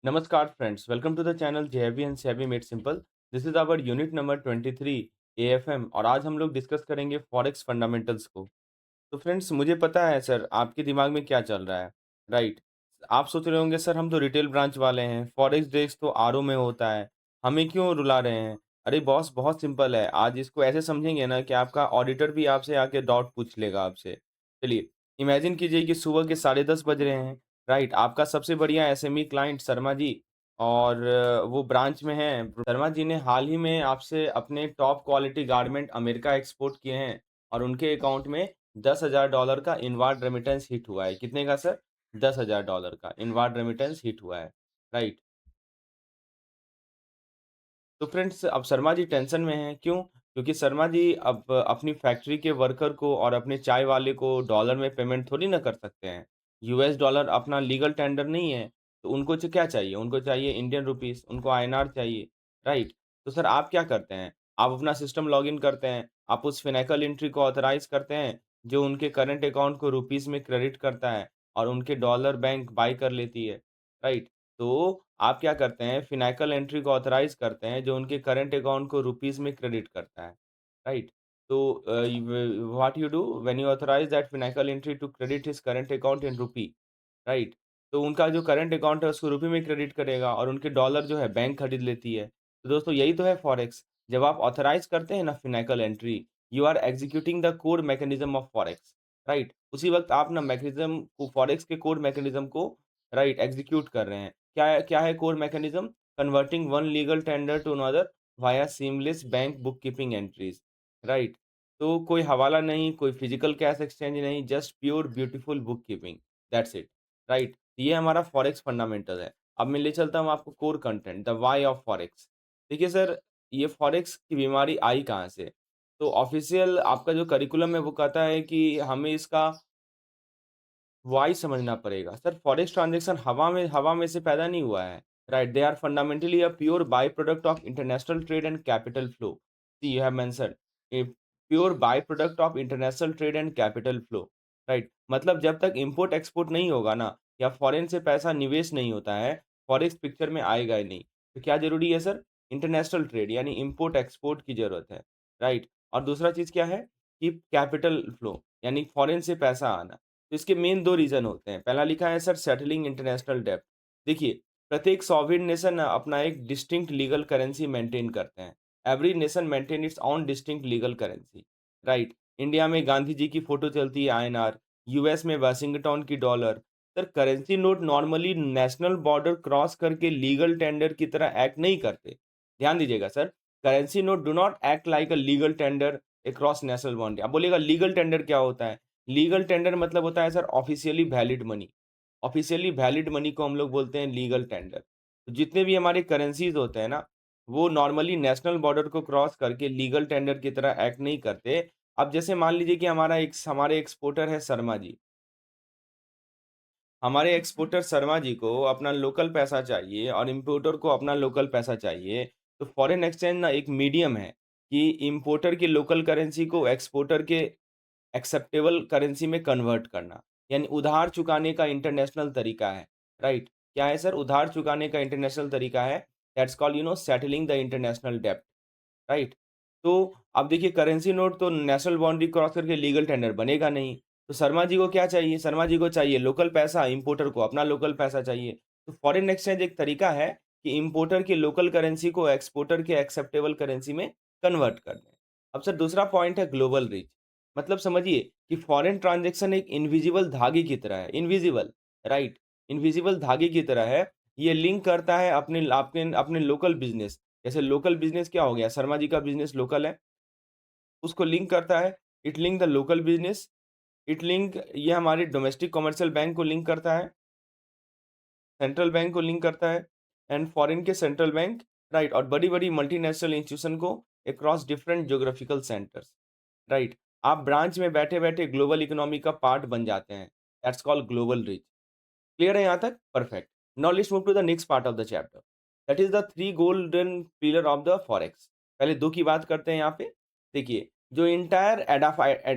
Namaskar friends, welcome to the channel JAV and SEBI Made Simple. This is our unit number 23 AFM और आज हम लोग discuss करेंगे forex fundamentals को। तो फ्रेंड्स मुझे पता है सर आपके दिमाग में क्या चल रहा है, राइट? आप सोच रहे होंगे सर हम तो रिटेल ब्रांच वाले हैं, फॉरेक्स डेस्क तो आरओ में होता है, हमें क्यों रुला रहे हैं? अरे बॉस बहुत सिंपल है, आज इसको ऐसे समझेंगे ना कि आपका ऑडिटर भी आपसे आके डाउट पूछ लेगा आपसे। चलिए, इमेजिन कीजिए कि सुबह के 10:30 बज रहे हैं, राइट? आपका सबसे बढ़िया एसएमई क्लाइंट शर्मा जी और वो ब्रांच में हैं। शर्मा जी ने हाल ही में आपसे अपने top quality garment America export किए हैं और उनके अकाउंट में $10,000 का इनवार्ड रेमिटेंस हिट हुआ है। कितने का सर? $10,000 का इनवार्ड रेमिटेंस हिट हुआ है, राइट? तो फ्रेंड्स अब शर्मा जी टेंशन में हैं, क्यों? क्योंकि शर्मा जी अब अपनी फैक्ट्री के वर्कर को और अपने चाय वाले को डॉलर में पेमेंट थोड़ी ना कर सकते हैं। यूएस डॉलर अपना लीगल टेंडर नहीं है, तो उनको क्या चाहिए? उनको चाहिए इंडियन रुपीस, उनको आईएनआर चाहिए, राइट? तो सर आप क्या करते हैं? आप अपना सिस्टम लॉगिन करते हैं, आप उस फिनेकल एंट्री को ऑथराइज़ करते हैं, जो उनके करंट अकाउंट को रुपीस में क्रेडिट करता है और उनके डॉलर बैंक बाय कर लेती है, राइट? तो आप क्या करते हैं, फिनेकल एंट्री को ऑथराइज़ करते हैं, जो उनके करंट अकाउंट को रुपीस में क्रेडिट करता है, राइट? तो what you do when you authorize that Finacle entry to credit his current account in rupee, right? तो उनका जो करंट अकाउंट है उसको रुपए में क्रेडिट करेगा और उनके डॉलर जो है बैंक खरीद लेती है। तो दोस्तों यही तो है फॉरेक्स। जब आप ऑथराइज़ करते हैं ना Finacle entry, you are executing the core mechanism of forex, right? उसी वक़्त आप ना मैकेनिज़्म को फॉरेक्स के कोर मैकेनिज़्म को राइट एग्जीक्यूट कर रहे हैं। क्या है core mechanism? Converting one legal tender to another via seamless bank book keeping entries, right? तो कोई हवाला नहीं, कोई फिजिकल कैश एक्सचेंज नहीं, just pure beautiful book keeping, that's it, right? ये हमारा फॉरेक्स फंडामेंटल है। अब मैं ले चलता हूँ आपको core content, the why of forex. देखिए सर, ये फॉरेक्स की बीमारी आई कहाँ से? तो ऑफ़िशियल आपका जो करिकुलम है वो कहता है कि हमें इसका वाई समझना पड़ेगा। सर फॉरेक्स ट्रांज़ैक्शन हवा में से पैदा नहीं हुआ है, right? They are fundamentally a pure by product of international trade and capital flow. See you have mentioned a pure by product of international trade and capital flow, right? मतलब जब तक इम्पोर्ट एक्सपोर्ट नहीं होगा ना या foreign से पैसा निवेश नहीं होता है, फॉरेक्स पिक्चर में आएगा ही नहीं। तो क्या ज़रूरी है सर? इंटरनेशनल ट्रेड यानी इम्पोर्ट एक्सपोर्ट की ज़रूरत है, राइट? और दूसरा चीज़ क्या है कि कैपिटल फ्लो यानी फॉरेन से पैसा आना। तो इसके मेन 2 रीज़न होते हैं। पहला लिखा है सर सेटलिंग इंटरनेशनल डेब्ट। देखिए, प्रत्येक सॉवरेन नेशन अपना एक डिस्टिंक्ट लीगल करेंसी मेंटेन करते हैं। Every nation maintain its own distinct legal currency, right? India में गांधी जी की फ़ोटो चलती है आईएनआर, यूएस में वाशिंगटन की dollar. Sir currency note normally national border cross करके लीगल टेंडर की तरह एक्ट नहीं करते। ध्यान दीजिएगा sir, currency note do not act like a legal tender across national boundary. अब बोलिएगा लीगल टेंडर क्या होता है? लीगल टेंडर मतलब होता है sir officially valid money. Officially valid money को हम लोग बोलते हैं लीगल टेंडर। तो जितने भी हमारे करेंसीज़ होते हैं ना, वो नॉर्मली नेशनल बॉर्डर को क्रॉस करके लीगल टेंडर की तरह एक्ट नहीं करते। अब जैसे मान लीजिए कि हमारे एक्सपोर्टर है शर्मा जी। हमारे एक्सपोर्टर शर्मा जी को अपना लोकल पैसा चाहिए और इम्पोर्टर को अपना लोकल पैसा चाहिए। तो फॉरेन एक्सचेंज ना एक मीडियम है कि इम्पोर्टर की लोकल करेंसी को एक्सपोर्टर के एक्सेप्टेबल करेंसी में कन्वर्ट करना, यानी उधार चुकाने का इंटरनेशनल तरीका है, राइट? क्या है सर? उधार चुकाने का इंटरनेशनल तरीका है, that's called settling the international डेब्ट, राइट? तो अब देखिए करेंसी नोट तो नेशनल बाउंड्री क्रॉस करके लीगल टेंडर बनेगा नहीं। तो शर्मा जी को क्या चाहिए? शर्मा जी को चाहिए लोकल पैसा, इम्पोर्टर को अपना लोकल पैसा चाहिए। तो फॉरेन एक्सचेंज एक तरीका है कि इम्पोर्टर की लोकल करेंसी को एक्सपोर्टर के एक्सेप्टेबल करेंसी में कन्वर्ट कर दें। अब सर दूसरा पॉइंट है ग्लोबल रीच। मतलब समझिए कि फॉरेन ट्रांज़ैक्शन एक इनविजिबल धागे की तरह है, इनविजिबल, राइट? इनविजिबल धागे की तरह है। ये लिंक करता है अपने अपने लोकल बिज़नेस, जैसे लोकल बिज़नेस क्या हो गया, शर्मा जी का बिज़नेस लोकल है, उसको लिंक करता है, it link the local business, it link ये हमारे डोमेस्टिक कमर्शियल बैंक को लिंक करता है, सेंट्रल बैंक को लिंक करता है एंड फॉरेन के सेंट्रल बैंक, राइट? और बड़ी-बड़ी मल्टीनेशनल इंस्टीट्यूशन को across different geographical centres, right? आप ब्रांच में बैठे-बैठे ग्लोबल इकोनॉमी का पार्ट बन जाते हैं, that's called global reach. Clear है यहाँ तक? Perfect. Now let's move to the next part of the chapter. That is the 3 golden pillar of the forex. पहले 2 की बात करते हैं यहाँ पे। देखिए, जो एंटायर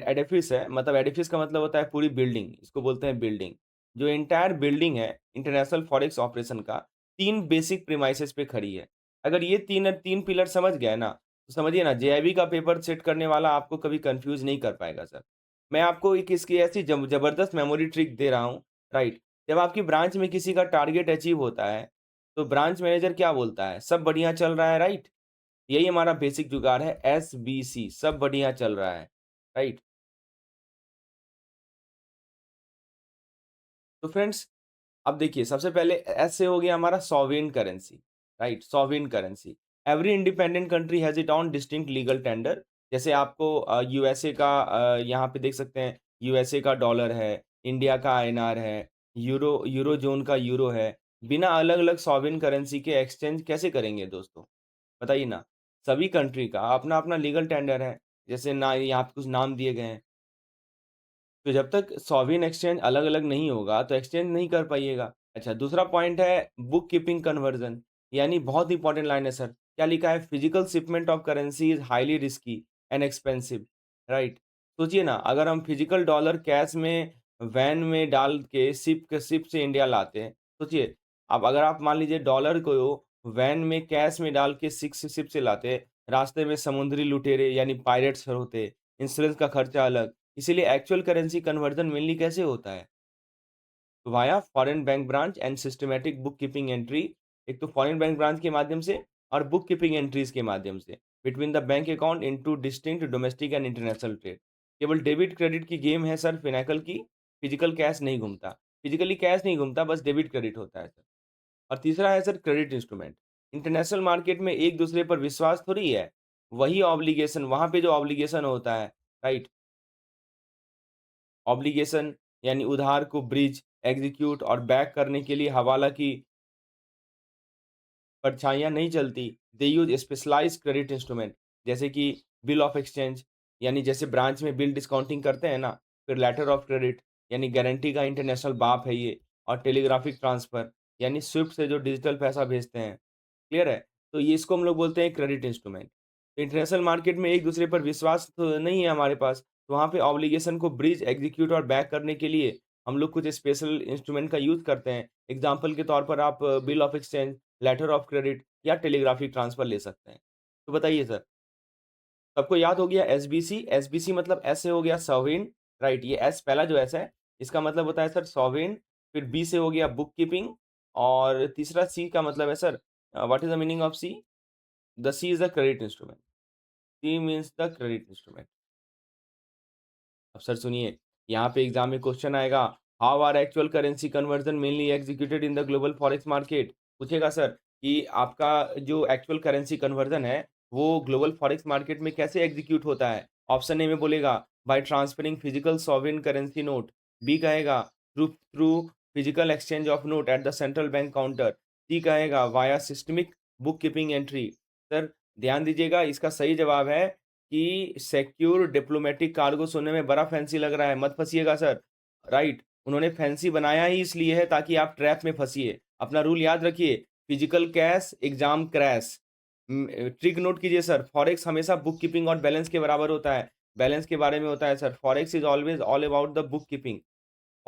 एडिफिस है, मतलब एडिफिस का मतलब होता है पूरी बिल्डिंग, इसको बोलते हैं बिल्डिंग। जो एंटायर बिल्डिंग है इंटरनेशनल फॉरेक्स ऑपरेशन का, 3 बेसिक प्रीमाइसेस पे खड़ी है। अगर ये 3 पिलर समझ गए ना, तो समझिए ना जेईबी का पेपर सेट करने वाला आपको कभी कन्फ्यूज़ नहीं कर पाएगा सर। मैं आपको एक इसकी ऐसी ज़बरदस्त मेमोरी ट्रिक दे रहा हूँ, राइट? जब आपकी ब्रांच में किसी का टारगेट अचीव होता है, तो ब्रांच मैनेजर क्या बोलता है? सब बढ़िया चल रहा है, राइट? यही हमारा बेसिक जुगाड़ है एसबीसी, सब बढ़िया चल रहा है, राइट? तो फ्रेंड्स अब देखिए सबसे पहले एस से हो गया हमारा sovereign currency, right? Sovereign currency. Every independent country has it own distinct legal tender. जैसे आपको यूएसए का यहाँ पे देख सकते हैं यूएसए का डॉलर है, इंडिया का आईएनआर है, यूरो ज़ोन का यूरो है। बिना अलग-अलग सॉवरेन करेंसी के एक्सचेंज कैसे करेंगे दोस्तों? बताइए ना। सभी कंट्री का अपना-अपना लीगल टेंडर है। जैसे ना यहाँ पे कुछ नाम दिए गए हैं। तो जब तक सॉवरेन एक्सचेंज अलग-अलग नहीं होगा, तो एक्सचेंज नहीं कर पाइएगा। अच्छा, दूसरा पॉइंट है बुक कीपिंग कन्वर्जन, यानी बहुत इंपॉर्टेंट लाइन है सर। क्या लिखा है? Physical shipment of currency is highly risky and expensive, right? सोचिए ना, अगर हम फिजिकल डॉलर कैश में वैन में डाल के शिप से इंडिया लाते हैं, सोचिए, अब अगर आप मान लीजिए डॉलर को वैन में कैश में डाल के शिप से लाते, रास्ते में समुद्री लुटेरे यानी पायरेट्स होते, इंश्योरेंस का खर्चा अलग। इसीलिए एक्चुअल करेंसी कन्वर्जन मेनली कैसे होता है? Via foreign bank branch and systematic book keeping entry. एक तो फॉरेन बैंक ब्रांच के माध्यम से और बुक कीपिंग एंट्रीज के माध्यम से between the bank account into distinct domestic and international trade. केवल डेबिट क्रेडिट की गेम है सर फिनेकल की। फिजिकल कैश नहीं घूमता। फिजिकली कैश नहीं घूमता, बस डेबिट क्रेडिट होता है सर। और तीसरा है sir credit instrument. International market में एक दूसरे पर विश्वास थोड़ी है। वही ऑब्लिगेशन वहां पे जो ऑब्लिगेशन होता है, राइट? ऑब्लिगेशन यानी उधार को ब्रिज, एग्ज़ीक्यूट और बैक करने के लिए हवाला की परछाइयाँ नहीं चलती। दे यूज़ स्पेशलाइज़्ड क्रेडिट इंस्ट्रूमेंट जैसे कि बिल ऑफ एक्सचेंज, यानी जैसे ब्रांच में बिल डिस्काउंटिंग करते हैं ना, फिर लेटर ऑफ क्रेडिट यानी गारंटी का इंटरनेशनल बाप है ये, और टेलीग्राफिक ट्रांसफर यानी स्विफ्ट से जो डिजिटल पैसा भेजते हैं। क्लियर है? तो ये इसको हम लोग बोलते हैं क्रेडिट इंस्ट्रूमेंट। इंटरनेशनल मार्केट में एक दूसरे पर विश्वास तो नहीं है हमारे पास, तो वहाँ पे ऑब्लिगेशन को ब्रिज, एग्ज़ीक्यूट और बैक करने के लिए हम लोग कुछ स्पेशल इंस्ट्रूमेंट का यूज़ करते हैं। एग्ज़ाम्पल के तौर पर आप bill of exchange, letter of credit या टेलीग्राफिक ट्रांसफर ले सकते हैं। तो बताइए सर, सबको याद हो गया एसबीसी? एसबीसी मतलब एस से हो गया सॉवरेन, राइट? ये एस पहला जो एस है, इसका मतलब होता है सर सॉवरेन, फिर बी से हो गया बुक कीपिंग और तीसरा सी का मतलब है sir what is the meaning of C? The C is the credit instrument. C means the credit instrument. अब सर सुनिए, यहाँ पे एग्ज़ाम में क्वेश्चन आएगा, how are actual currency conversion mainly executed in the global forex market? पूछेगा sir कि आपका जो एक्चुअल करेंसी कन्वर्जन है, वो ग्लोबल फॉरेक्स मार्केट में कैसे एग्जीक्यूट होता है? ऑप्शन ए में बोलेगा by transferring physical sovereign currency note, B कहेगा through through physical exchange of note at the central bank counter, D कहेगा via systemic book keeping entry. Sir ध्यान दीजिएगा, इसका सही जवाब है कि सिक्योर डिप्लोमेटिक कार्गो सुनने में बड़ा फैंसी लग रहा है, मत फँसिएगा सर, राइट? उन्होंने फैंसी बनाया ही इसलिए है ताकि आप ट्रैप में फँसिए। अपना रूल याद रखिए, physical cash, exam crash. Trick note कीजिए सर, फॉरेक्स हमेशा बुक कीपिंग और बैलेंस के बराबर होता है। बैलेंस के बारे में होता है sir, forex is always all about the book keeping.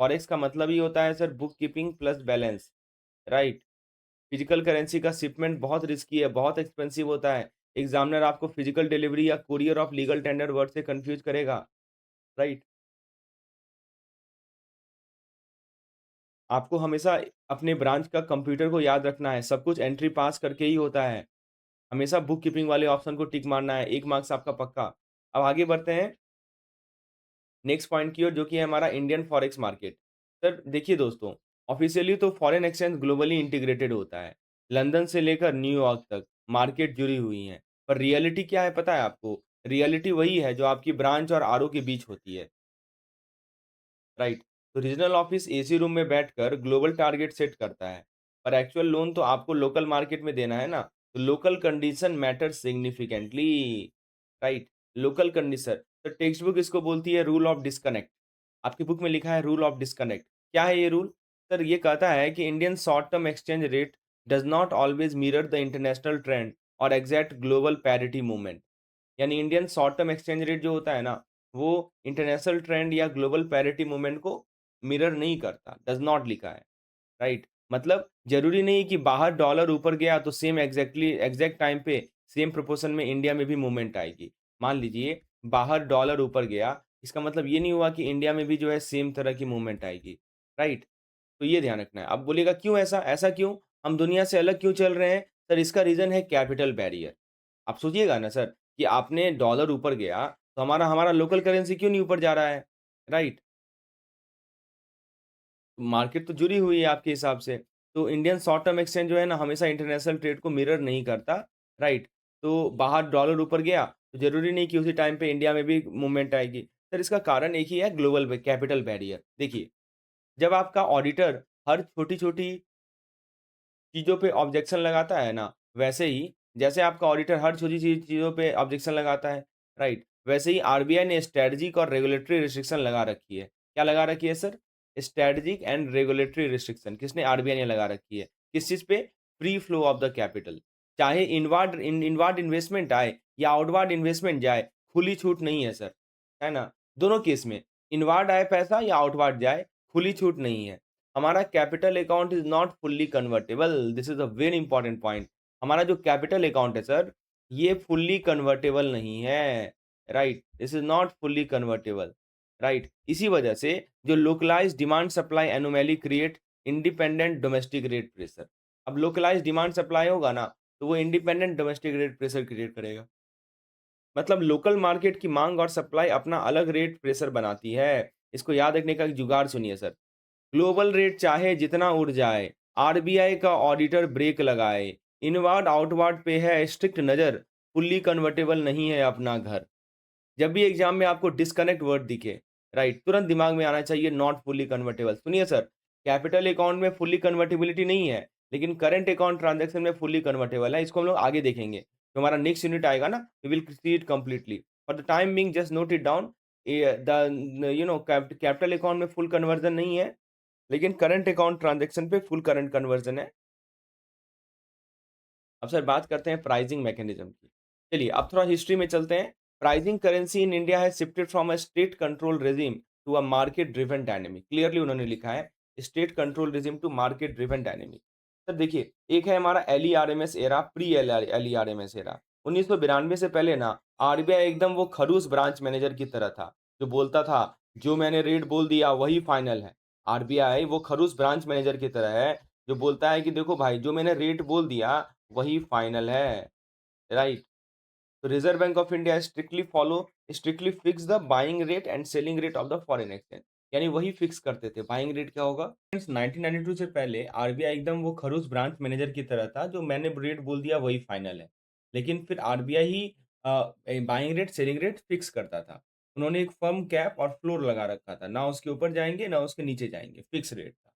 Forex का मतलब ही होता है sir book keeping plus balance, right? Physical currency का शिपमेंट बहुत रिस्की है, बहुत एक्सपेंसिव होता है। एग्ज़ामिनर आपको फिजिकल डिलीवरी या courier of legal tender word से कन्फ्यूज़ करेगा, राइट? आपको हमेशा अपने ब्रांच का कंप्यूटर को याद रखना है, सब कुछ एंट्री पास करके ही होता है। हमेशा बुक कीपिंग वाले ऑप्शन को टिक मारना है, 1 मार्क्स आपका पक्का। अब आगे बढ़ते हैं नेक्स्ट पॉइंट की ओर जो कि है हमारा इंडियन फॉरेक्स मार्केट। सर देखिए दोस्तों, ऑफ़िशियली तो फॉरेन एक्सचेंज ग्लोबली इंटीग्रेटेड होता है। लंदन से लेकर न्यूयॉर्क तक मार्केट जुड़ी हुई हैं। पर रियलिटी क्या है पता है आपको? रियलिटी वही है जो आपकी ब्रांच और आरओ के बीच होती है। राइट। तो रीजनल ऑफिस एसी रूम में बैठकर ग्लोबल टारगेट सेट करता है, पर एक्चुअल लोन तो आपको लोकल मार्केट में देना है ना, तो local condition matter significantly, right? Local condition, तो टेक्स्ट बुक इसको बोलती है रूल ऑफ डिस्कनेक्ट। आपकी बुक में लिखा है रूल ऑफ डिस्कनेक्ट। क्या है ये रूल? सर ये कहता है कि Indian short term exchange rate does not always mirror the international trend और एग्जैक्ट ग्लोबल पैरिटी मूवमेंट। यानी Indian short term exchange rate जो होता है ना, वो इंटरनेशनल ट्रेंड या ग्लोबल पैरिटी मूवमेंट को मिरर नहीं करता, डज़ नॉट लिखा है, राइट? मतलब ज़रूरी नहीं है कि बाहर डॉलर ऊपर गया तो सेम एग्ज़ैक्ट टाइम पे सेम प्रोपोर्शन में इंडिया में भी मूवमेंट आएगी। मान लीजिए बाहर डॉलर ऊपर गया, इसका मतलब ये नहीं हुआ कि इंडिया में भी जो है सेम तरह की मूवमेंट आएगी, राइट? तो ये ध्यान रखना है। अब बोलिएगा क्यों ऐसा? ऐसा क्यों? हम दुनिया से अलग क्यों चल रहे हैं? सर इसका रीज़न है कैपिटल बैरियर। आप सोचिएगा ना सर कि आपने डॉलर ऊपर गया, तो हमारा हमारा लोकल करेंसी क्यों नहीं ऊपर जा रहा है? राइट? मार्केट तो जुड़ी हुई है आपके हिसाब से। तो इंडियन शॉर्ट टर्म एक्सचेंज जो है ना हमेशा इंटरनेशनल ट्रेड को मिरर नहीं करता, राइट? तो बाहर डॉलर ऊपर गया, तो ज़रूरी नहीं कि उसी टाइम पे इंडिया में भी मूवमेंट आएगी। सर इसका कारण एक ही है ग्लोबल कैपिटल बैरियर। देखिए, जब आपका ऑडिटर हर छोटी-छोटी चीज़ों पे ऑब्जेक्शन लगाता है ना, वैसे ही जैसे आपका ऑडिटर हर छोटी चीज़ों पे ऑब्जेक्शन लगाता है, राइट? वैसे ही आरबीआई ने स्ट्रैटेजिक और रेगुलेटरी रिस्ट्रिक्शन लगा रखी है। क्या लगा रखी है sir? Strategic and regulatory restriction किसने? आरबीआई ने लगा रखी है। किस चीज़ पे? Free flow of the capital. चाहे इनवार्ड इन्वेस्टमेंट आए या आउटवार्ड इन्वेस्टमेंट जाए, खुली छूट नहीं है सर, है ना? दोनों केस में इनवार्ड आए पैसा या आउटवार्ड जाए, खुली छूट नहीं है। हमारा capital account is not fully convertible, this is a very important point. हमारा जो कैपिटल अकाउंट है सर, ये फुल्ली कन्वर्टेबल नहीं है, right? This is not fully convertible, right? इसी वजह से जो localized demand supply anomaly create independent domestic rate pressure. अब लोकलाइज़्ड डिमांड सप्लाई होगा ना, तो वो independent domestic rate pressure create करेगा। मतलब लोकल मार्केट की माँग और सप्लाई अपना अलग रेट प्रेशर बनाती है। इसको याद रखने का एक जुगाड़ सुनिए सर। ग्लोबल रेट चाहे जितना उड़ जाए, आरबीआई का ऑडिटर ब्रेक लगाए, इनवार्ड आउटवार्ड पे है स्ट्रिक्ट नज़र, फुल्ली कन्वर्टेबल नहीं है अपना घर। जब भी एग्ज़ाम में आपको डिस्कनेक्ट वर्ड दिखे, राइट, तुरंत दिमाग में आना चाहिए नॉट फुल्ली कन्वर्टेबल। सुनिए सर, कैपिटल अकाउंट में फुल्ली कन्वर्टिबिलिटी नहीं है, लेकिन करंट अकाउंट ट्रांज़ैक्शन में फुल्ली कन्वर्टेबल है। इसको हम लोग आगे देखेंगे। तो हमारा नेक्स्ट यूनिट आएगा ना, we will see it completely. For the time being just note it down. Capital account में फुल कन्वर्जन नहीं है, लेकिन करंट अकाउंट ट्रांज़ैक्शन पे फुल करंट कन्वर्जन है। अब सर बात करते हैं प्राइसिंग मैकेनिज्म की। चलिए अब थोड़ा हिस्ट्री में चलते हैं। Pricing currency in India has shifted from a state control regime to a market driven dynamic. Clearly उन्होंने लिखा है state control regime to market driven dynamic. Sir देखिए, एक है हमारा LERMS era, pre LERMS era. 1992 से पहले ना आरबीआई एकदम वो खड़ूस ब्रांच मैनेजर की तरह था, जो बोलता था, जो मैंने रेट बोल दिया वही फाइनल है। आरबीआई वो खड़ूस ब्रांच मैनेजर की तरह है, जो बोलता है कि देखो भाई जो मैंने रेट बोल दिया वही फाइनल है, राइट? तो reserve Bank of India strictly fix the buying rate and selling rate of the foreign exchange. यानी वही फिक्स करते थे। बाइंग रेट क्या होगा? फ्रेंड्स 1992 से पहले आरबीआई एकदम वो खड़ूस ब्रांच मैनेजर की तरह था, जो मैंने रेट बोल दिया वही फाइनल है। लेकिन फिर आरबीआई ही buying rate selling rate fix करता था। उन्होंने एक फर्म कैप और फ्लोर लगा रखा था, ना उसके ऊपर जाएंगे ना उसके नीचे जाएंगे, फिक्स रेट था।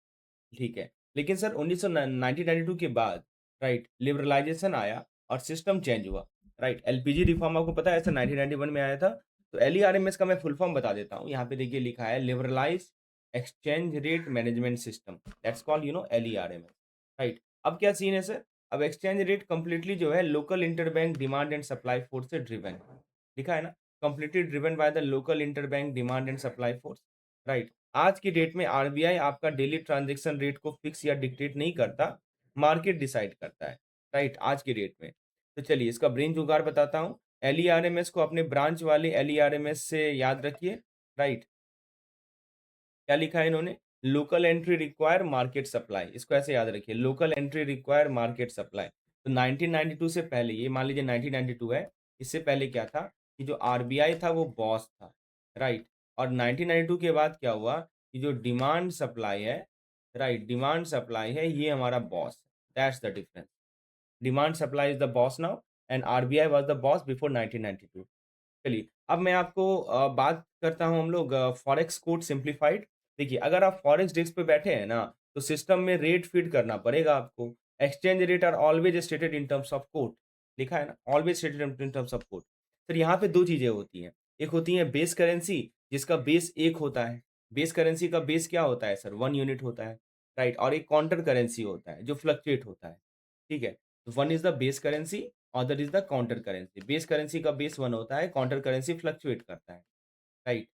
ठीक है। लेकिन सर 1992 के बाद, राइट, लिबरलाइज़ेशन आया और सिस्टम चेंज हुआ, राइट? एलपीजी रिफॉर्म आपको पता है सर 1991 में आया था। तो एलईआरएमएस का मैं फुल फॉर्म बता देता हूँ। यहाँ पे देखिए लिखा है liberalized exchange rate management system, that's called LERMS, right? अब क्या सीन है सर? अब एक्सचेंज रेट कंप्लीटली जो है local interbank demand and supply force से ड्रिवन है। लिखा है ना? Completely driven by the local interbank demand and supply force, right? आज की डेट में आरबीआई आपका डेली ट्रांजैक्शन रेट को फिक्स या डिक्टेट नहीं करता, मार्केट डिसाइड करता है, राइट? आज की डेट में। तो चलिए इसका ब्रेन जुगाड़ बताता हूँ। एलईआरएमएस को अपने ब्रांच वाले एलईआरएमएस से याद रखिए, राइट? क्या लिखा है इन्होंने? Local entry require market supply. इसको ऐसे याद रखिए, local entry require market supply. तो 1992 से पहले, ये मान लीजिए 1992 है, इससे पहले क्या था कि जो आरबीआई था वो बॉस था, राइट? और 1992 के बाद क्या हुआ कि जो डिमांड सप्लाई है, राइट, डिमांड सप्लाई है, ये हमारा बॉस है। That's the difference. Demand supply is the boss now and RBI was the boss before 1992। चलिए, अब मैं आपको बात करता हूँ हम लोग फॉरेक्स कोड सिम्प्लीफाइड। देखिए, अगर आप फॉरेक्स डेस्क पे बैठे हैं ना, तो सिस्टम में रेट फीड करना पड़ेगा आपको। Exchange rate are always stated in terms of quote. लिखा है ना? Always stated in terms of quote. फिर यहाँ पे 2 चीज़ें होती हैं। एक होती है बेस करेंसी, जिसका बेस 1 होता है। बेस करेंसी का बेस क्या होता है सर? 1 यूनिट होता है, राइट? और एक काउंटर करेंसी होता है, जो फ्लक्चुएट होता है, ठीक है? One is the base currency, other is the counter currency. Base currency का बेस 1 होता है, काउंटर करेंसी फ्लक्चुएट करता है, राइट?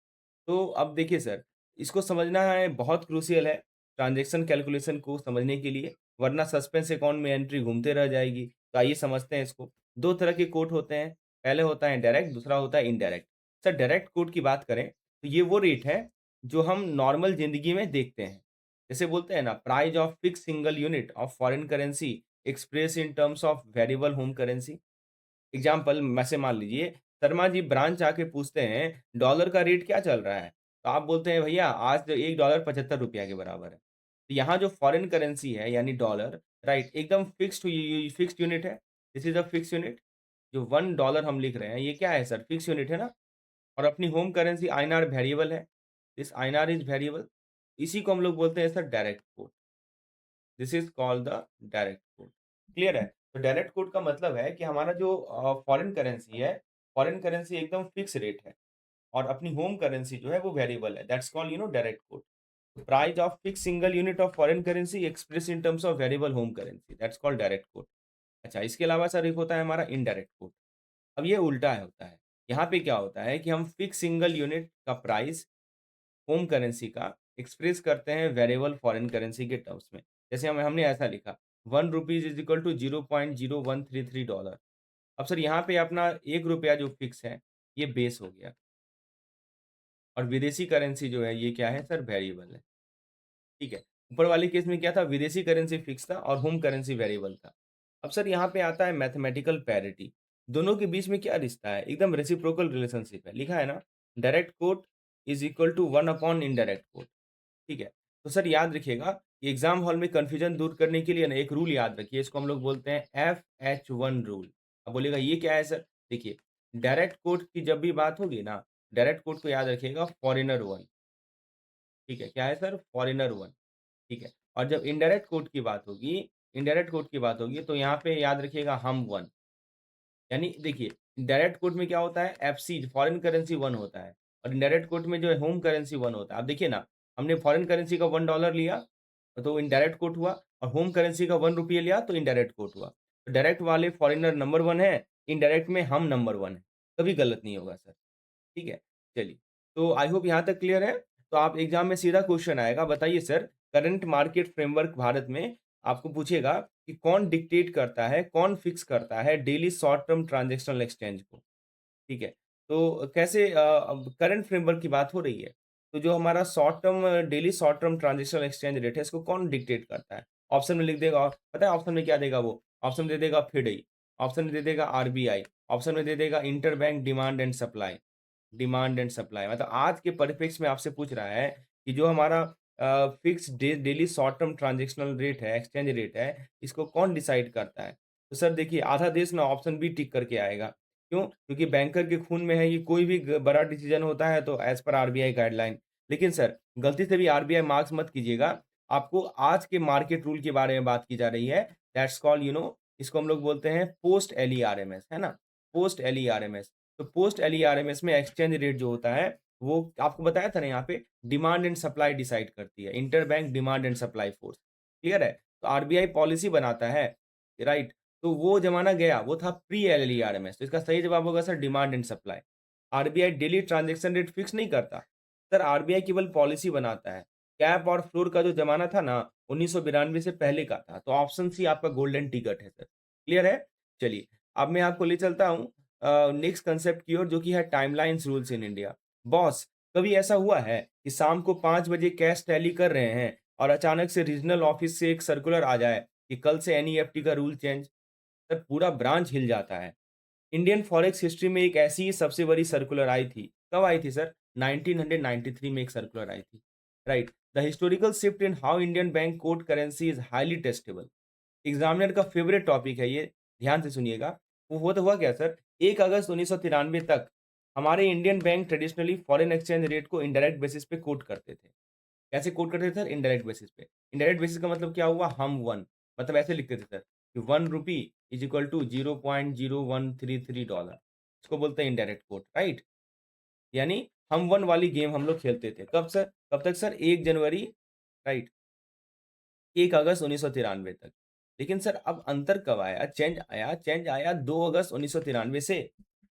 तो अब देखिए सर, इसको समझना है बहुत क्रूशियल है। ट्रांज़ैक्शन कैलकुलेशन को समझने के लिए, वरना सस्पेंस अकाउंट में एंट्री घूमते रह जाएगी। तो आइए समझते हैं इसको। 2 तरह के कोट होते हैं, पहले होता है डायरेक्ट, दूसरा होता है इनडायरेक्ट। सर डायरेक्ट कोट की बात करें, तो ये वो रेट है, जो हम नॉर्मल ज़िंदगी में देखते हैं। जैसे बोलते हैं ना, price of fix single unit of foreign currency express in terms of variable home currency. Example वैसे मान लीजिए, शर्मा जी ब्रांच आके पूछते हैं, डॉलर का रेट क्या चल रहा है? तो आप बोलते हैं, भैया आज तो $1 ₹75 के बराबर है। तो यहाँ जो फॉरेन करेंसी है यानी डॉलर, राइट, एकदम फिक्स्ड यूनिट है। This is a fixed unit. जो $1 हम लिख रहे हैं, ये क्या है सर? फिक्स्ड यूनिट है ना? और अपनी होम करेंसी आईएनआर वेरिएबल है। This INR is variable. इसी को हम लोग बोलते हैं sir direct quote. This is called the direct quote. Clear है? तो डायरेक्ट कोट का मतलब है कि हमारा जो फॉरेन करेंसी है, फॉरेन करेंसी एकदम फिक्स रेट है और अपनी होम करेंसी जो है वो वेरिएबल है। That's called direct quote. Price of fix single unit of foreign currency express in terms of variable home currency, that's called direct quote. अच्छा, इसके अलावा सर एक होता है हमारा इनडायरेक्ट कोट। अब ये उल्टा है होता है। यहाँ पे क्या होता है कि हम फिक्स सिंगल यूनिट का प्राइस होम करेंसी का एक्सप्रेस करते हैं वेरिएबल फॉरेन करेंसी के टर्म्स में। जैसे हमने ऐसा लिखा, 1 रुपीज़ इज़ इक्वल टू $0.0133। अब सर यहाँ पे अपना ₹1 जो फिक्स है, ये बेस हो गया और विदेशी करेंसी जो है ये क्या है सर? वेरिएबल है। ठीक है। ऊपर वाले केस में क्या था? विदेशी करेंसी फिक्स था और होम करेंसी वेरिएबल था। अब सर यहाँ पे आता है मैथमेटिकल पैरिटी। दोनों के बीच में क्या रिश्ता है? एकदम रेसिप्रोकल रिलेशनशिप है। लिखा है ना, direct quote is equal to 1 upon indirect quote. ठीक है। तो सर याद रखिएगा कि एग्ज़ाम हॉल में कन्फ्यूज़न दूर करने के लिए ना एक रूल याद रखिए, इसको हम लोग बोलते हैं FH1 रूल। अब बोलिएगा ये क्या है सर? देखिए, डायरेक्ट कोट की जब भी बात होगी ना, डायरेक्ट कोट को याद रखिएगा फॉरेनर 1। ठीक है, क्या है सर? फॉरेनर 1। ठीक है। और जब इनडायरेक्ट कोड की बात होगी तो यहाँ पे याद रखिएगा हम 1। यानी देखिए, डायरेक्ट कोड में क्या होता है? एफसी फॉरेन करेंसी 1 होता है और इनडायरेक्ट कोड में जो है होम करेंसी 1 होता है। अब देखिए ना, हमने फॉरेन करेंसी का $1 लिया तो इनडायरेक्ट कोड हुआ और होम करेंसी का ₹1 लिया तो इनडायरेक्ट कोड हुआ। तो डायरेक्ट वाले फॉरेनर नंबर 1 है, इनडायरेक्ट में हम नंबर 1 है। कभी गलत नहीं होगा सर। ठीक है? चलिए, तो आई होप यहाँ तक क्लियर है। तो आप एग्ज़ाम में सीधा क्वेश्चन आएगा, बताइए sir, current market framework Bharat में आपको पूछेगा कि कौन डिक्टेट करता है, कौन फिक्स करता है daily short term transactional exchange को? ठीक है। तो कैसे अब करंट फ्रेमवर्क की बात हो रही है, तो जो हमारा daily short term transactional exchange rate है, इसको कौन डिक्टेट करता है? ऑप्शन में लिख देगा, पता है ऑप्शन में क्या देगा वो? ऑप्शन में दे देगा फिडई, ऑप्शन में दे देगा आरबीआई, ऑप्शन में दे देगा इंटरबैंक डिमांड एंड सप्लाई। मतलब आज के परिप्रेक्ष्य में आपसे पूछ रहा है कि जो हमारा fix daily short term transactional rate है, एक्सचेंज रेट है, इसको कौन डिसाइड करता है? तो सर देखिए, आधा देश ना ऑप्शन बी टिक करके आएगा। क्यों? क्योंकि बैंकर के खून में है, ये कोई भी बड़ा डिसीजन होता है तो एज पर आरबीआई गाइडलाइन। लेकिन सर गलती से भी आरबीआई मार्क्स मत कीजिएगा। आपको आज के मार्केट रूल के बारे में बात की जा रही है। दैट्स कॉल्ड इसको हम लोग बोलते हैं पोस्ट एलईआरएमएस, है ना? पोस्ट एलईआरएमएस। तो पोस्ट एलईआरएमएस में एक्सचेंज रेट जो होता है, वो आपको बताया था ना यहाँ पे, डिमांड एंड सप्लाई डिसाइड करती है, interbank demand and supply force. Clear है? तो आरबीआई पॉलिसी बनाता है, राइट? तो वो ज़माना गया, वो था प्री एलईआरएमएस। तो इसका सही जवाब होगा sir demand and supply. RBI daily transaction rate fix नहीं करता। सर आरबीआई केवल पॉलिसी बनाता है। कैप और फ्लोर का जो ज़माना था ना, 1992 से पहले का था। तो ऑप्शन सी आपका गोल्डन टिकट है सर। क्लियर है? चलिए, अब मैं आपको ले चलता हूँ नेक्स्ट कांसेप्ट की ओर, जो कि है timelines rules in India. Boss, कभी ऐसा हुआ है कि शाम को 5 बजे कैश टैली कर रहे हैं और अचानक से रीजनल ऑफिस से एक सर्कुलर आ जाए कि कल से एनईएफटी का रूल चेंज? सर पूरा ब्रांच हिल जाता है। इंडियन फॉरेक्स हिस्ट्री में एक ऐसी ही सबसे बड़ी सर्कुलर आई थी। कब आई थी सर? 1993 में एक सर्कुलर आई थी। Right. The historical shift in how Indian bank code currency is highly testable. Examiner का फेवरेट टॉपिक है ये, ध्यान से सुनिएगा। वो तो हुआ क्या सर? 1 अगस्त 1993 तक हमारे Indian bank traditionally foreign exchange rate को इनडायरेक्ट बेसिस पे कोट करते थे। कैसे कोट करते थे सर? इनडायरेक्ट बेसिस पे। इनडायरेक्ट बेसिस का मतलब क्या हुआ? हम 1, मतलब ऐसे लिखते थे सर कि 1 रुपी इज़ इक्वल टू $0.0133। इसको बोलते हैं इनडायरेक्ट कोट, राइट? यानी हम 1 वाली गेम हम लोग खेलते थे। कब सर? कब तक सर? 1 जनवरी, राइट, 1 अगस्त 1993 तक। लेकिन सर अब अंतर कब आया? चेंज आया 2 अगस्त 1993 से।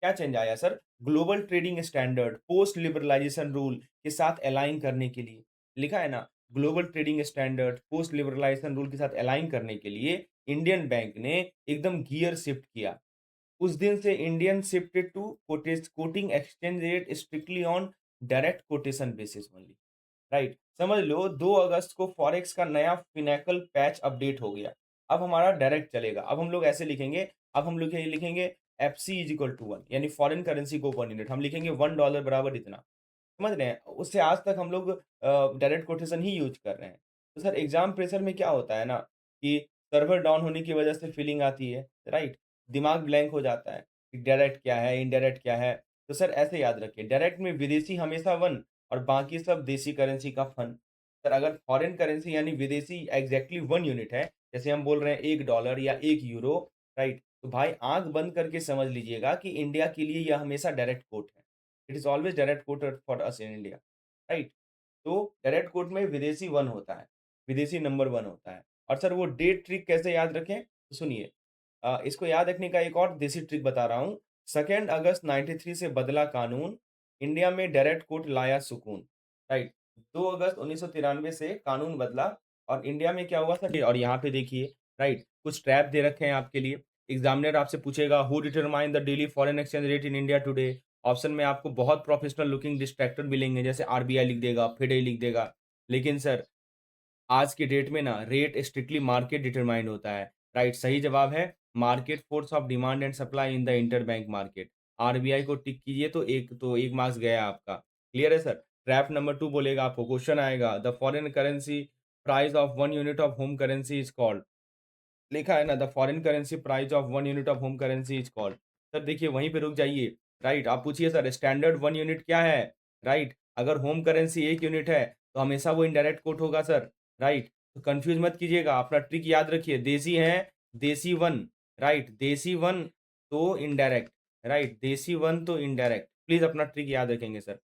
क्या चेंज आया sir? Global trading standard post liberalisation rule के साथ अलाइन करने के लिए। लिखा है ना, global trading standard, post liberalisation rule के साथ अलाइन करने के लिए इंडियन बैंक ने एकदम गियर शिफ्ट किया। उस दिन से Indian shifted to quoting exchange rate strictly on direct quotation basis only. Right, समझ लो 2 अगस्त को फॉरेक्स का नया फिनेकल पैच अपडेट हो गया। अब हमारा डायरेक्ट चलेगा। अब हम लोग ऐसे लिखेंगे, अब हम लोग ये लिखेंगे एफसी इज इक्वल टू 1, यानी फॉरेन करेंसी को पर यूनिट हम लिखेंगे $1 बराबर इतना। समझ रहे हैं? उससे आज तक हम लोग डायरेक्ट कोटेशन ही यूज़ कर रहे हैं। तो सर एग्ज़ाम प्रेशर में क्या होता है ना कि सर्वर डाउन होने की वजह से फीलिंग आती है, राइट? दिमाग ब्लैंक हो जाता है कि डायरेक्ट क्या है, इनडायरेक्ट क्या है? तो सर ऐसे याद रखिए, डायरेक्ट में विदेशी हमेशा 1 और बाकी सब देशी करेंसी का फन। सर अगर फॉरेन करेंसी यानी विदेशी एग्ज़ैक्टली 1 यूनिट है, जैसे हम बोल रहे हैं $1 या 1 यूरो, राइट? तो भाई आँख बंद करके समझ लीजिएगा कि इंडिया के लिए यह हमेशा डायरेक्ट कोट है। It is always direct coated for us in India, right? तो डायरेक्ट कोट में विदेशी 1 होता है, विदेशी नंबर 1 होता है। और सर वो डेट ट्रिक कैसे याद रखें? तो सुनिए, इसको याद रखने का एक और देसी ट्रिक बता रहा हूँ। 2 अगस्त 93 से बदला कानून, इंडिया में डायरेक्ट कोर्ट लाया सुकून, राइट। 2 अगस्त 1993 से कानून बदला और इंडिया में क्या हुआ था और यहाँ पे देखिए, राइट, कुछ ट्रैप दे रखे हैं आपके लिए। एग्जामिनर आपसे पूछेगा who determine the daily foreign exchange rate in India today? Option में आपको बहुत प्रोफेशनल लुकिंग डिस्ट्रैक्टर मिलेंगे, जैसे आरबीआई लिख देगा, फिडे लिख देगा। लेकिन सर आज की डेट में ना रेट स्ट्रिक्टली मार्केट डिटरमाइंड होता है, राइट? सही जवाब है market force of demand and supply in the interbank market. RBI को टिक कीजिए तो एक मार्क्स गया आपका। क्लियर है सर? ट्रैप नंबर 2 बोलेगा, आपको क्वेश्चन आएगा, the foreign currency price of 1 unit of home currency is called. लिखा है ना, the foreign currency price of 1 unit of home currency is called. Sir देखिए वहीं पे रुक जाइए, राइट? आप पूछिए सर स्टैंडर्ड 1 यूनिट क्या है, राइट? अगर होम करेंसी 1 यूनिट है तो हमेशा वो इनडायरेक्ट कोट होगा सर, राइट? तो कंफ्यूज मत कीजिएगा, अपना ट्रिक याद रखिए। देसी है, देसी 1, राइट? देसी 1 तो इनडायरेक्ट, राइट? देसी 1 तो इनडायरेक्ट। प्लीज अपना ट्रिक याद रखेंगे सर।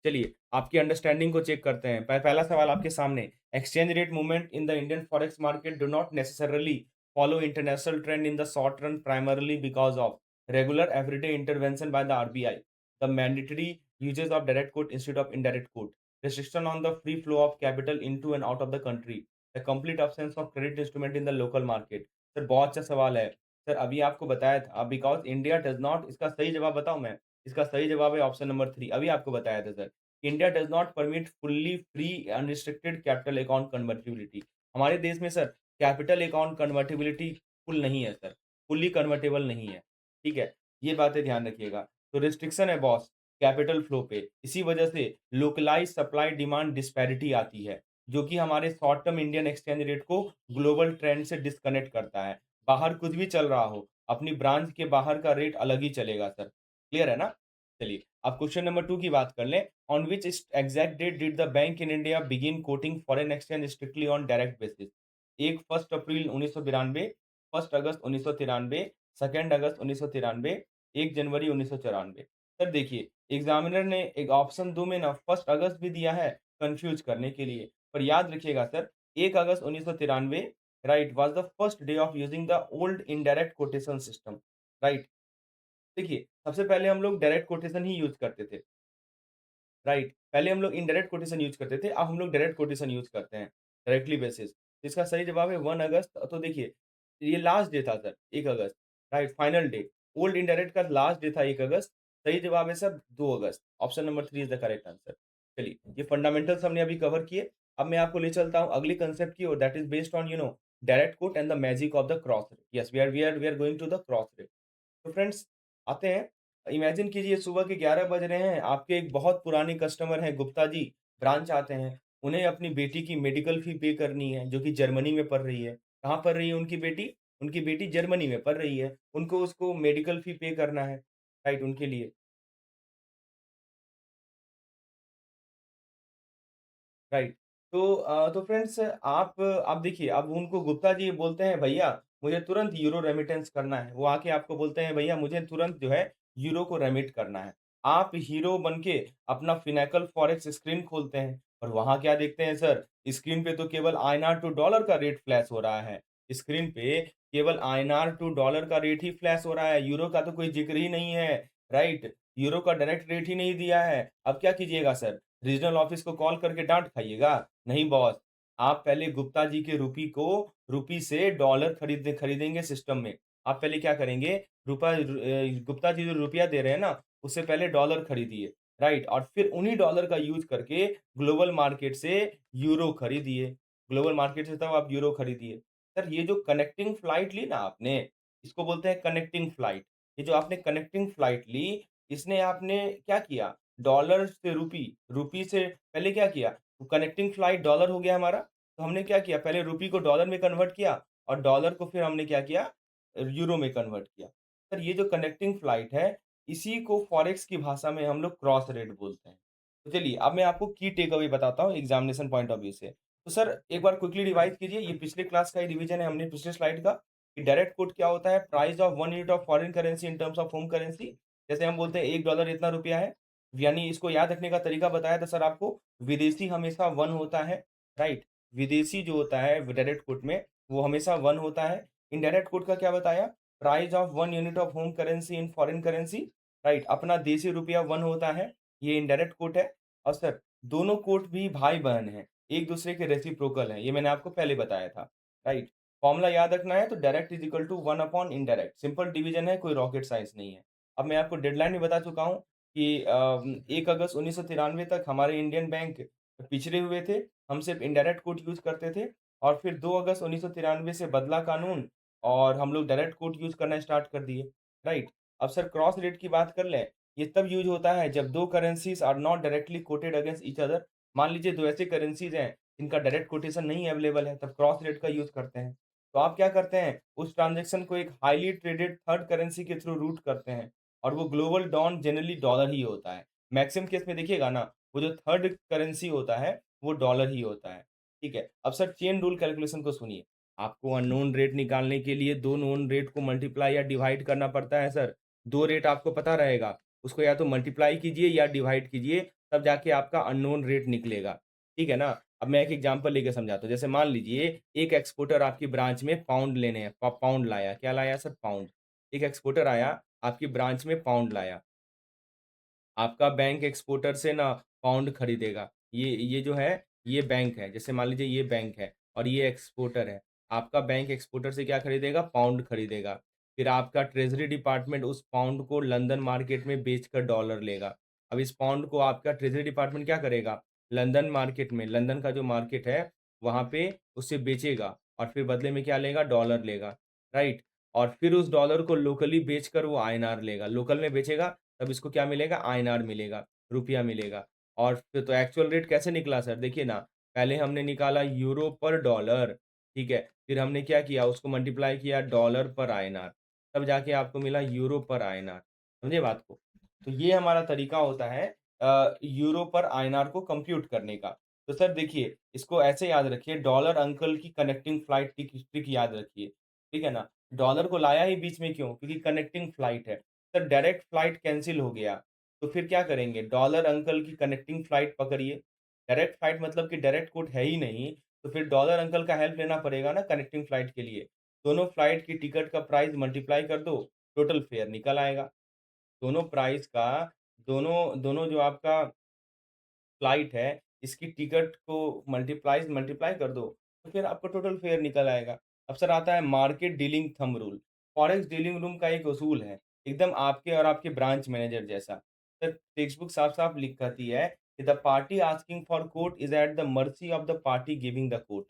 चलिए आपकी अंडरस्टैंडिंग को चेक करते हैं। पहला सवाल आपके सामने, exchange rate movement in the Indian forex market do not necessarily follow international trend in the short run primarily because of regular everyday intervention by the RBI, the mandatory uses of direct quote instead of indirect quote, restriction on the free flow of capital into and out of the country, the complete absence of credit instrument in the local market। Sir बहुत अच्छा सवाल है। Sir अभी आपको बताया था because India does not, इसका सही जवाब बताऊं मैं? इसका सही जवाब है ऑप्शन नंबर 3। अभी आपको बताया था sir, India does not permit fully free unrestricted capital account convertibility. हमारे देश में sir capital account convertibility full नहीं है सर, फुल्ली कन्वर्टेबल नहीं है, ठीक है? ये बातें ध्यान रखिएगा। तो रिस्ट्रिक्शन है बॉस कैपिटल फ्लो पे, इसी वजह से लोकलाइज़ सप्लाई डिमांड डिस्पैरिटी आती है, जो कि हमारे short term Indian exchange rate को ग्लोबल ट्रेंड से डिस्कनेक्ट करता है। बाहर कुछ भी चल रहा हो, अपनी ब्रांच के बाहर का रेट अलग ही चलेगा सर। क्लियर है ना? चलिए, अब क्वेश्चन नंबर 2 की बात कर लें। On which exact date did the bank in India begin quoting foreign exchange strictly on direct basis? एक 1 अप्रैल 1992, 1 अगस्त 1993, 2 अगस्त 1993, 1 जनवरी 1994। सर देखिए, एग्ज़ामिनर ने एक ऑप्शन 2 में ना 1 अगस्त भी दिया है, कन्फ्यूज़ करने के लिए। पर याद रखिएगा sir, 1 August 1993, right, was the first day of using the old indirect quotation system, right. देखिए, सबसे पहले हम लोग डायरेक्ट कोटेशन ही यूज़ करते थे। राइट, पहले हम लोग इनडायरेक्ट कोटेशन यूज़ करते थे, अब हम लोग डायरेक्ट कोटेशन यूज़ करते हैं, डायरेक्टली बेसिस। इसका सही जवाब है 1 अगस्त। तो देखिए, ये लास्ट डे था सर, 1 अगस्त, right, final day. Old indirect का लास्ट डे था 1 अगस्त। सही जवाब है सर 2 अगस्त। Option number 3 is the correct answer. चलिए, ये फंडामेंटल्स हमने अभी कवर किए। अब मैं आपको ले चलता हूँ अगले कांसेप्ट की ओर, that is based on direct quote and the magic of the cross rate. Yes, we are going to the cross rate. तो फ्रेंड्स आते हैं। इमेजिन कीजिए सुबह के 11 बज रहे हैं, आपके एक बहुत पुराने कस्टमर हैं गुप्ता जी, ब्रांच आते हैं। उन्हें अपनी बेटी की मेडिकल फ़ी पे करनी है, जो कि जर्मनी में पढ़ रही है। कहाँ पढ़ रही है उनकी बेटी? उनकी बेटी जर्मनी में पढ़ रही है। उनको उसको मेडिकल फ़ी पे करना है, राइट, उनके लिए। राइट। तो फ्रेंड्स आप देखिए, अब उनको गुप्ता जी बोलते हैं, "भैया, मुझे तुरंत यूरो रेमिटेंस करना है।" वो आके आपको बोलते हैं, "भैया, मुझे तुरंत जो है यूरो को रेमिट करना है।" आप हीरो बन के अपना फिनेकल फॉरेक्स स्क्रीन खोलते हैं और वहाँ क्या देखते हैं सर, स्क्रीन पे तो केवल आईएनआर टू डॉलर का रेट फ्लैश हो रहा है। स्क्रीन पे केवल आईएनआर टू डॉलर का रेट ही फ्लैश हो रहा है, यूरो का तो कोई ज़िक्र ही नहीं है, राइट? यूरो का डायरेक्ट रेट ही नहीं दिया है। अब क्या कीजिएगा सर? रीजनल ऑफिस को कॉल करके डाँट खाइएगा? नहीं बॉस, आप पहले गुप्ता जी के रुपी से डॉलर खरीदेंगे सिस्टम में। आप पहले क्या करेंगे, गुप्ता जी जो रुपया दे रहे हैं ना, उससे पहले डॉलर खरीदिए, राइट? और फिर उन्हीं डॉलर का यूज़ करके ग्लोबल मार्केट से यूरो खरीदिए। ग्लोबल मार्केट से तब आप यूरो खरीदिए। सर ये जो कनेक्टिंग फ्लाइट ली ना आपने, इसको बोलते हैं कनेक्टिंग फ्लाइट। ये जो आपने कनेक्टिंग फ्लाइट ली, इसने आपने क्या किया, डॉलर से रुपी से पहले क्या किया, तो कनेक्टिंग फ्लाइट डॉलर हो गया हमारा। तो हमने क्या किया, पहले रुपी को डॉलर में कन्वर्ट किया और डॉलर को फिर हमने क्या किया, यूरो में कन्वर्ट किया। सर ये जो कनेक्टिंग फ्लाइट है, इसी को फॉरेक्स की भाषा में हम लोग क्रॉस रेट बोलते हैं। तो चलिए अब मैं आपको की टेक अवे बताता हूँ एग्जामिनेशन पॉइंट ऑफ व्यू से। तो सर एक बार क्विकली रिवाइज कीजिए, ये पिछले क्लास का ही रिवीजन है, हमने पिछले स्लाइड का, कि डायरेक्ट कोट क्या होता है, price of 1 unit of foreign currency in terms of home currency. जैसे हम बोलते हैं 1 डॉलर इतना रुपया है, यानी इसको याद रखने का तरीका बताया था सर आपको, विदेशी हमेशा 1 होता है, राइट? विदेशी जो होता है डायरेक्ट कोट में, वो हमेशा 1 होता है। इनडायरेक्ट कोट का क्या बताया? Price of 1 unit of home currency in foreign currency, right? अपना देशी रुपया 1 होता है, ये इनडायरेक्ट कोट है। और सर दोनों कोट भी भाई-बहन हैं, एक-दूसरे के रेसिप्रोकल हैं, ये मैंने आपको पहले बताया था, राइट? फॉर्मूला याद रखना है तो direct is equal to 1 upon indirect, simple division है, कोई रॉकेट साइंस नहीं है। अब मैं आपको डेडलाइन भी बता चुका हूँ कि 1 अगस्त 1993 तक हमारे इंडियन बैंक पिछड़े हुए थे, हम सिर्फ इनडायरेक्ट कोट यूज़ करते थे और फिर 2 अगस्त 1993 से बदला कानून और हम लोग डायरेक्ट कोट यूज़ करना स्टार्ट कर दिए, राइट? अब सर क्रॉस रेट की बात कर लें, ये तब यूज़ होता है जब 2 currencies are not directly quoted against each other. मान लीजिए 2 ऐसे करेंसीज़ हैं, जिनका डायरेक्ट कोटेशन नहीं अवेलेबल है, तब क्रॉस रेट का यूज़ करते हैं। तो आप क्या करते हैं, उस ट्रांज़ैक्शन को एक हाइली ट्रेडेड थर्ड करेंसी के थ्रू रूट करते हैं और वो ग्लोबल डॉन जनरली डॉलर ही होता है। मैक्सिमम केस में देखिएगा ना, वो जो थर्ड करेंसी होता है, वो डॉलर ही होता है, ठीक है? अब सर चेन रूल कैलकुलेशन को सुनिए, आपको अननोन रेट निकालने के लिए 2 नोन रेट को मल्टीप्लाई या डिवाइड करना पड़ता है सर। 2 रेट आपको पता रहेगा, उसको या तो मल्टीप्लाई कीजिए या डिवाइड कीजिए, तब जाके आपका अननोन रेट निकलेगा, ठीक है ना? अब मैं एक एग्ज़ाम्पल लेके समझाता हूँ, जैसे मान लीजिए एक एक्सपोर्टर आपकी ब्रांच में पाउंड लेने हैं, पाउंड लाया, क्या लाया सर? पाउंड। एक एक्सपोर्टर आया, आपकी ब्रांच में पाउंड लाया। आपका बैंक एक्सपोर्टर से ना पाउंड खरीदेगा। ये जो है, ये बैंक है। जैसे मान लीजिए ये बैंक है और ये एक्सपोर्टर है। आपका बैंक एक्सपोर्टर से क्या खरीदेगा? पाउंड खरीदेगा। फिर आपका ट्रेज़री डिपार्टमेंट उस पाउंड को लंदन मार्केट में बेचकर डॉलर लेगा। अब इस पाउंड को आपका ट्रेज़री डिपार्टमेंट क्या करेगा? लंदन मार्केट में, लंदन का जो मार्केट है, वहाँ पे उसे बेचेगा और फिर बदले में क्या लेगा? डॉलर लेगा, राइट? और फिर उस डॉलर को लोकली बेचकर वो आईएनआर लेगा। लोकल में बेचेगा तब इसको क्या मिलेगा? आईएनआर मिलेगा, रुपया मिलेगा। और फिर तो एक्चुअल रेट कैसे निकला सर? देखिए ना, पहले हमने निकाला यूरो पर डॉलर, ठीक है? फिर हमने क्या किया? उसको मल्टीप्लाई किया डॉलर पर आईएनआर, तब जाके आपको मिला यूरो पर आईएनआर। समझे बात को? तो ये हमारा तरीका होता है यूरो पर आईएनआर को कंप्यूट करने का। तो सर देखिए, इसको ऐसे याद रखिए, डॉलर अंकल की कनेक्टिंग फ्लाइट ट्रिक याद रखिए, ठीक है ना? डॉलर को लाया ही बीच में क्यों? क्योंकि कनेक्टिंग फ्लाइट है। सर डायरेक्ट फ्लाइट कैंसल हो गया, तो फिर क्या करेंगे? डॉलर अंकल की कनेक्टिंग फ्लाइट पकड़िए। डायरेक्ट फ्लाइट मतलब कि डायरेक्ट कोट है ही नहीं, तो फिर डॉलर अंकल का हेल्प लेना पड़ेगा ना कनेक्टिंग फ्लाइट के लिए। दोनों फ्लाइट की टिकट का प्राइस मल्टीप्लाई कर दो, टोटल फेयर निकल आएगा। दोनों प्राइस का दोनों दोनों जो आपका फ्लाइट है, इसकी टिकट को मल्टीप्लाई मल्टीप्लाई कर दो, तो फिर आपको टोटल फेयर निकल आएगा। अब सर आता है market dealing thumb rule. Forex dealing room का एक उसूल है, एकदम आपके और आपके ब्रांच मैनेजर जैसा। सर टेक्स्ट बुक साफ-साफ लिखाती है कि the party asking for quote is at the mercy of the party giving the quote.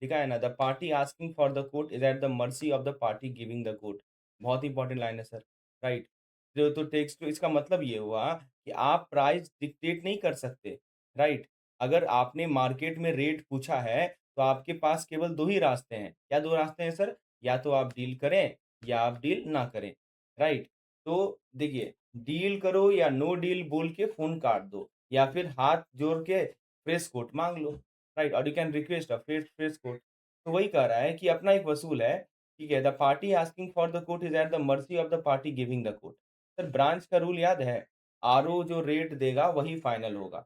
लिखा है ना, the party asking for the quote is at the mercy of the party giving the quote. बहुत important line है sir, right? जो तो text, तो इसका मतलब ये हुआ कि आप प्राइस डिक्टेट नहीं कर सकते, राइट? अगर आपने मार्केट में रेट पूछा है, तो आपके पास केवल 2 ही रास्ते हैं। क्या 2 रास्ते हैं सर? या तो आप डील करें या आप डील ना करें, राइट? तो देखिए, डील करो या नो डील बोल के फ़ोन काट दो या फिर हाथ जोड़ के फ्रेश कोट माँग लो, राइट? और you can request a fresh quote. तो वही कह रहा है कि अपना एक वसूल है, ठीक है? The party asking for the quote is at the mercy of the party giving the quote. Sir branch का रूल याद है? आरओ जो रेट देगा वही फाइनल होगा।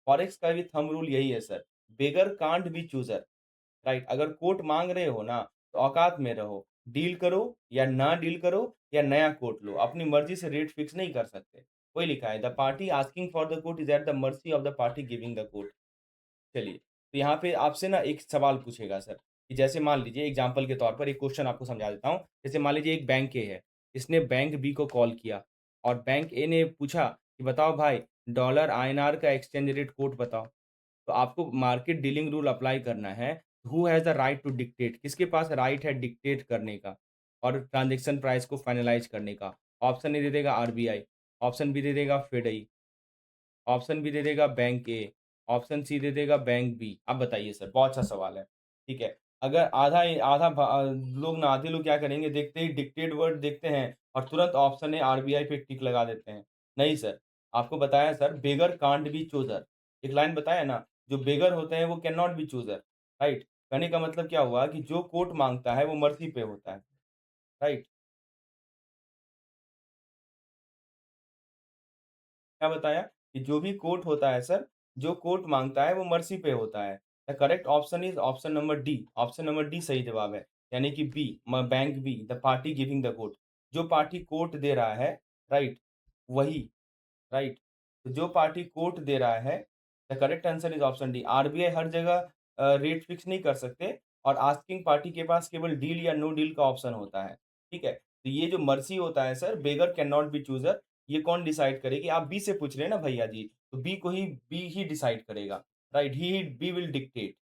फॉरेक्स का भी थंब रूल यही है sir, beggar can't be chooser, right? अगर कोट माँग रहे हो ना, तो औकात में रहो। डील करो या ना डील करो या नया कोट लो, अपनी मर्ज़ी से रेट फिक्स नहीं कर सकते। वही लिखा है, the party asking for the quote is at the mercy of the party giving the quote. चलिए। तो यहाँ पे आपसे ना एक सवाल पूछेगा सर, कि जैसे मान लीजिए एग्ज़ाम्पल के तौर पर एक क्वेश्चन आपको समझा देता हूँ। जैसे मान लीजिए एक बैंक ए है, इसने बैंक बी को कॉल किया और बैंक ए ने पूछा कि बताओ भाई डॉलर आईएनआर का एक्सचेंज रेट कोट बताओ। तो आपको मार्केट डीलिंग रूल अप्लाई करना है। Who has the right to dictate? किसके पास राइट है डिक्टेट करने का और ट्रांज़ैक्शन प्राइस को फाइनलाइज़ करने का? ऑप्शन ए दे देगा आरबीआई, ऑप्शन बी दे देगा फेडई, ऑप्शन बी दे देगा बैंक ए, ऑप्शन सी दे देगा बैंक बी। अब बताइए सर, बहुत अच्छा सवाल है। ठीक है, अगर आधे लोग क्या करेंगे देखते ही डिक्टेट वर्ड देखते हैं और तुरंत ऑप्शन ए आरबीआई पे टिक लगा देते हैं। नहीं सर, आपको बताया sir beggar can't be chooser. एक लाइन बताया ना, जो बेगर होते हैं वो can not be chooser, right? कहने का मतलब क्या हुआ कि जो कोर्ट माँगता है वो मर्ज़ी पे होता है, राइट? क्या बताया? कि जो भी कोर्ट होता है सर, जो कोर्ट माँगता है वो मर्सी पे होता है। The correct option is option number D. Option number D सही जवाब है। यानी कि बी म बैंक B, the party giving the quote. जो पार्टी कोर्ट दे रहा है, राइट? वही, राइट? तो जो पार्टी कोर्ट दे रहा है, the correct answer is option D. RBI हर जगह रेट फिक्स नहीं कर सकते और आस्किंग पार्टी के पास केवल डील या नो डील का ऑप्शन होता है। ठीक है? तो ये जो मर्सी होता है sir, beggar can not be chooser, ये कौन डिसाइड करेगी? आप बी से पूछ रहे हैं ना भैया जी, तो बी ही डिसाइड करेगा, राइट? B will dictate.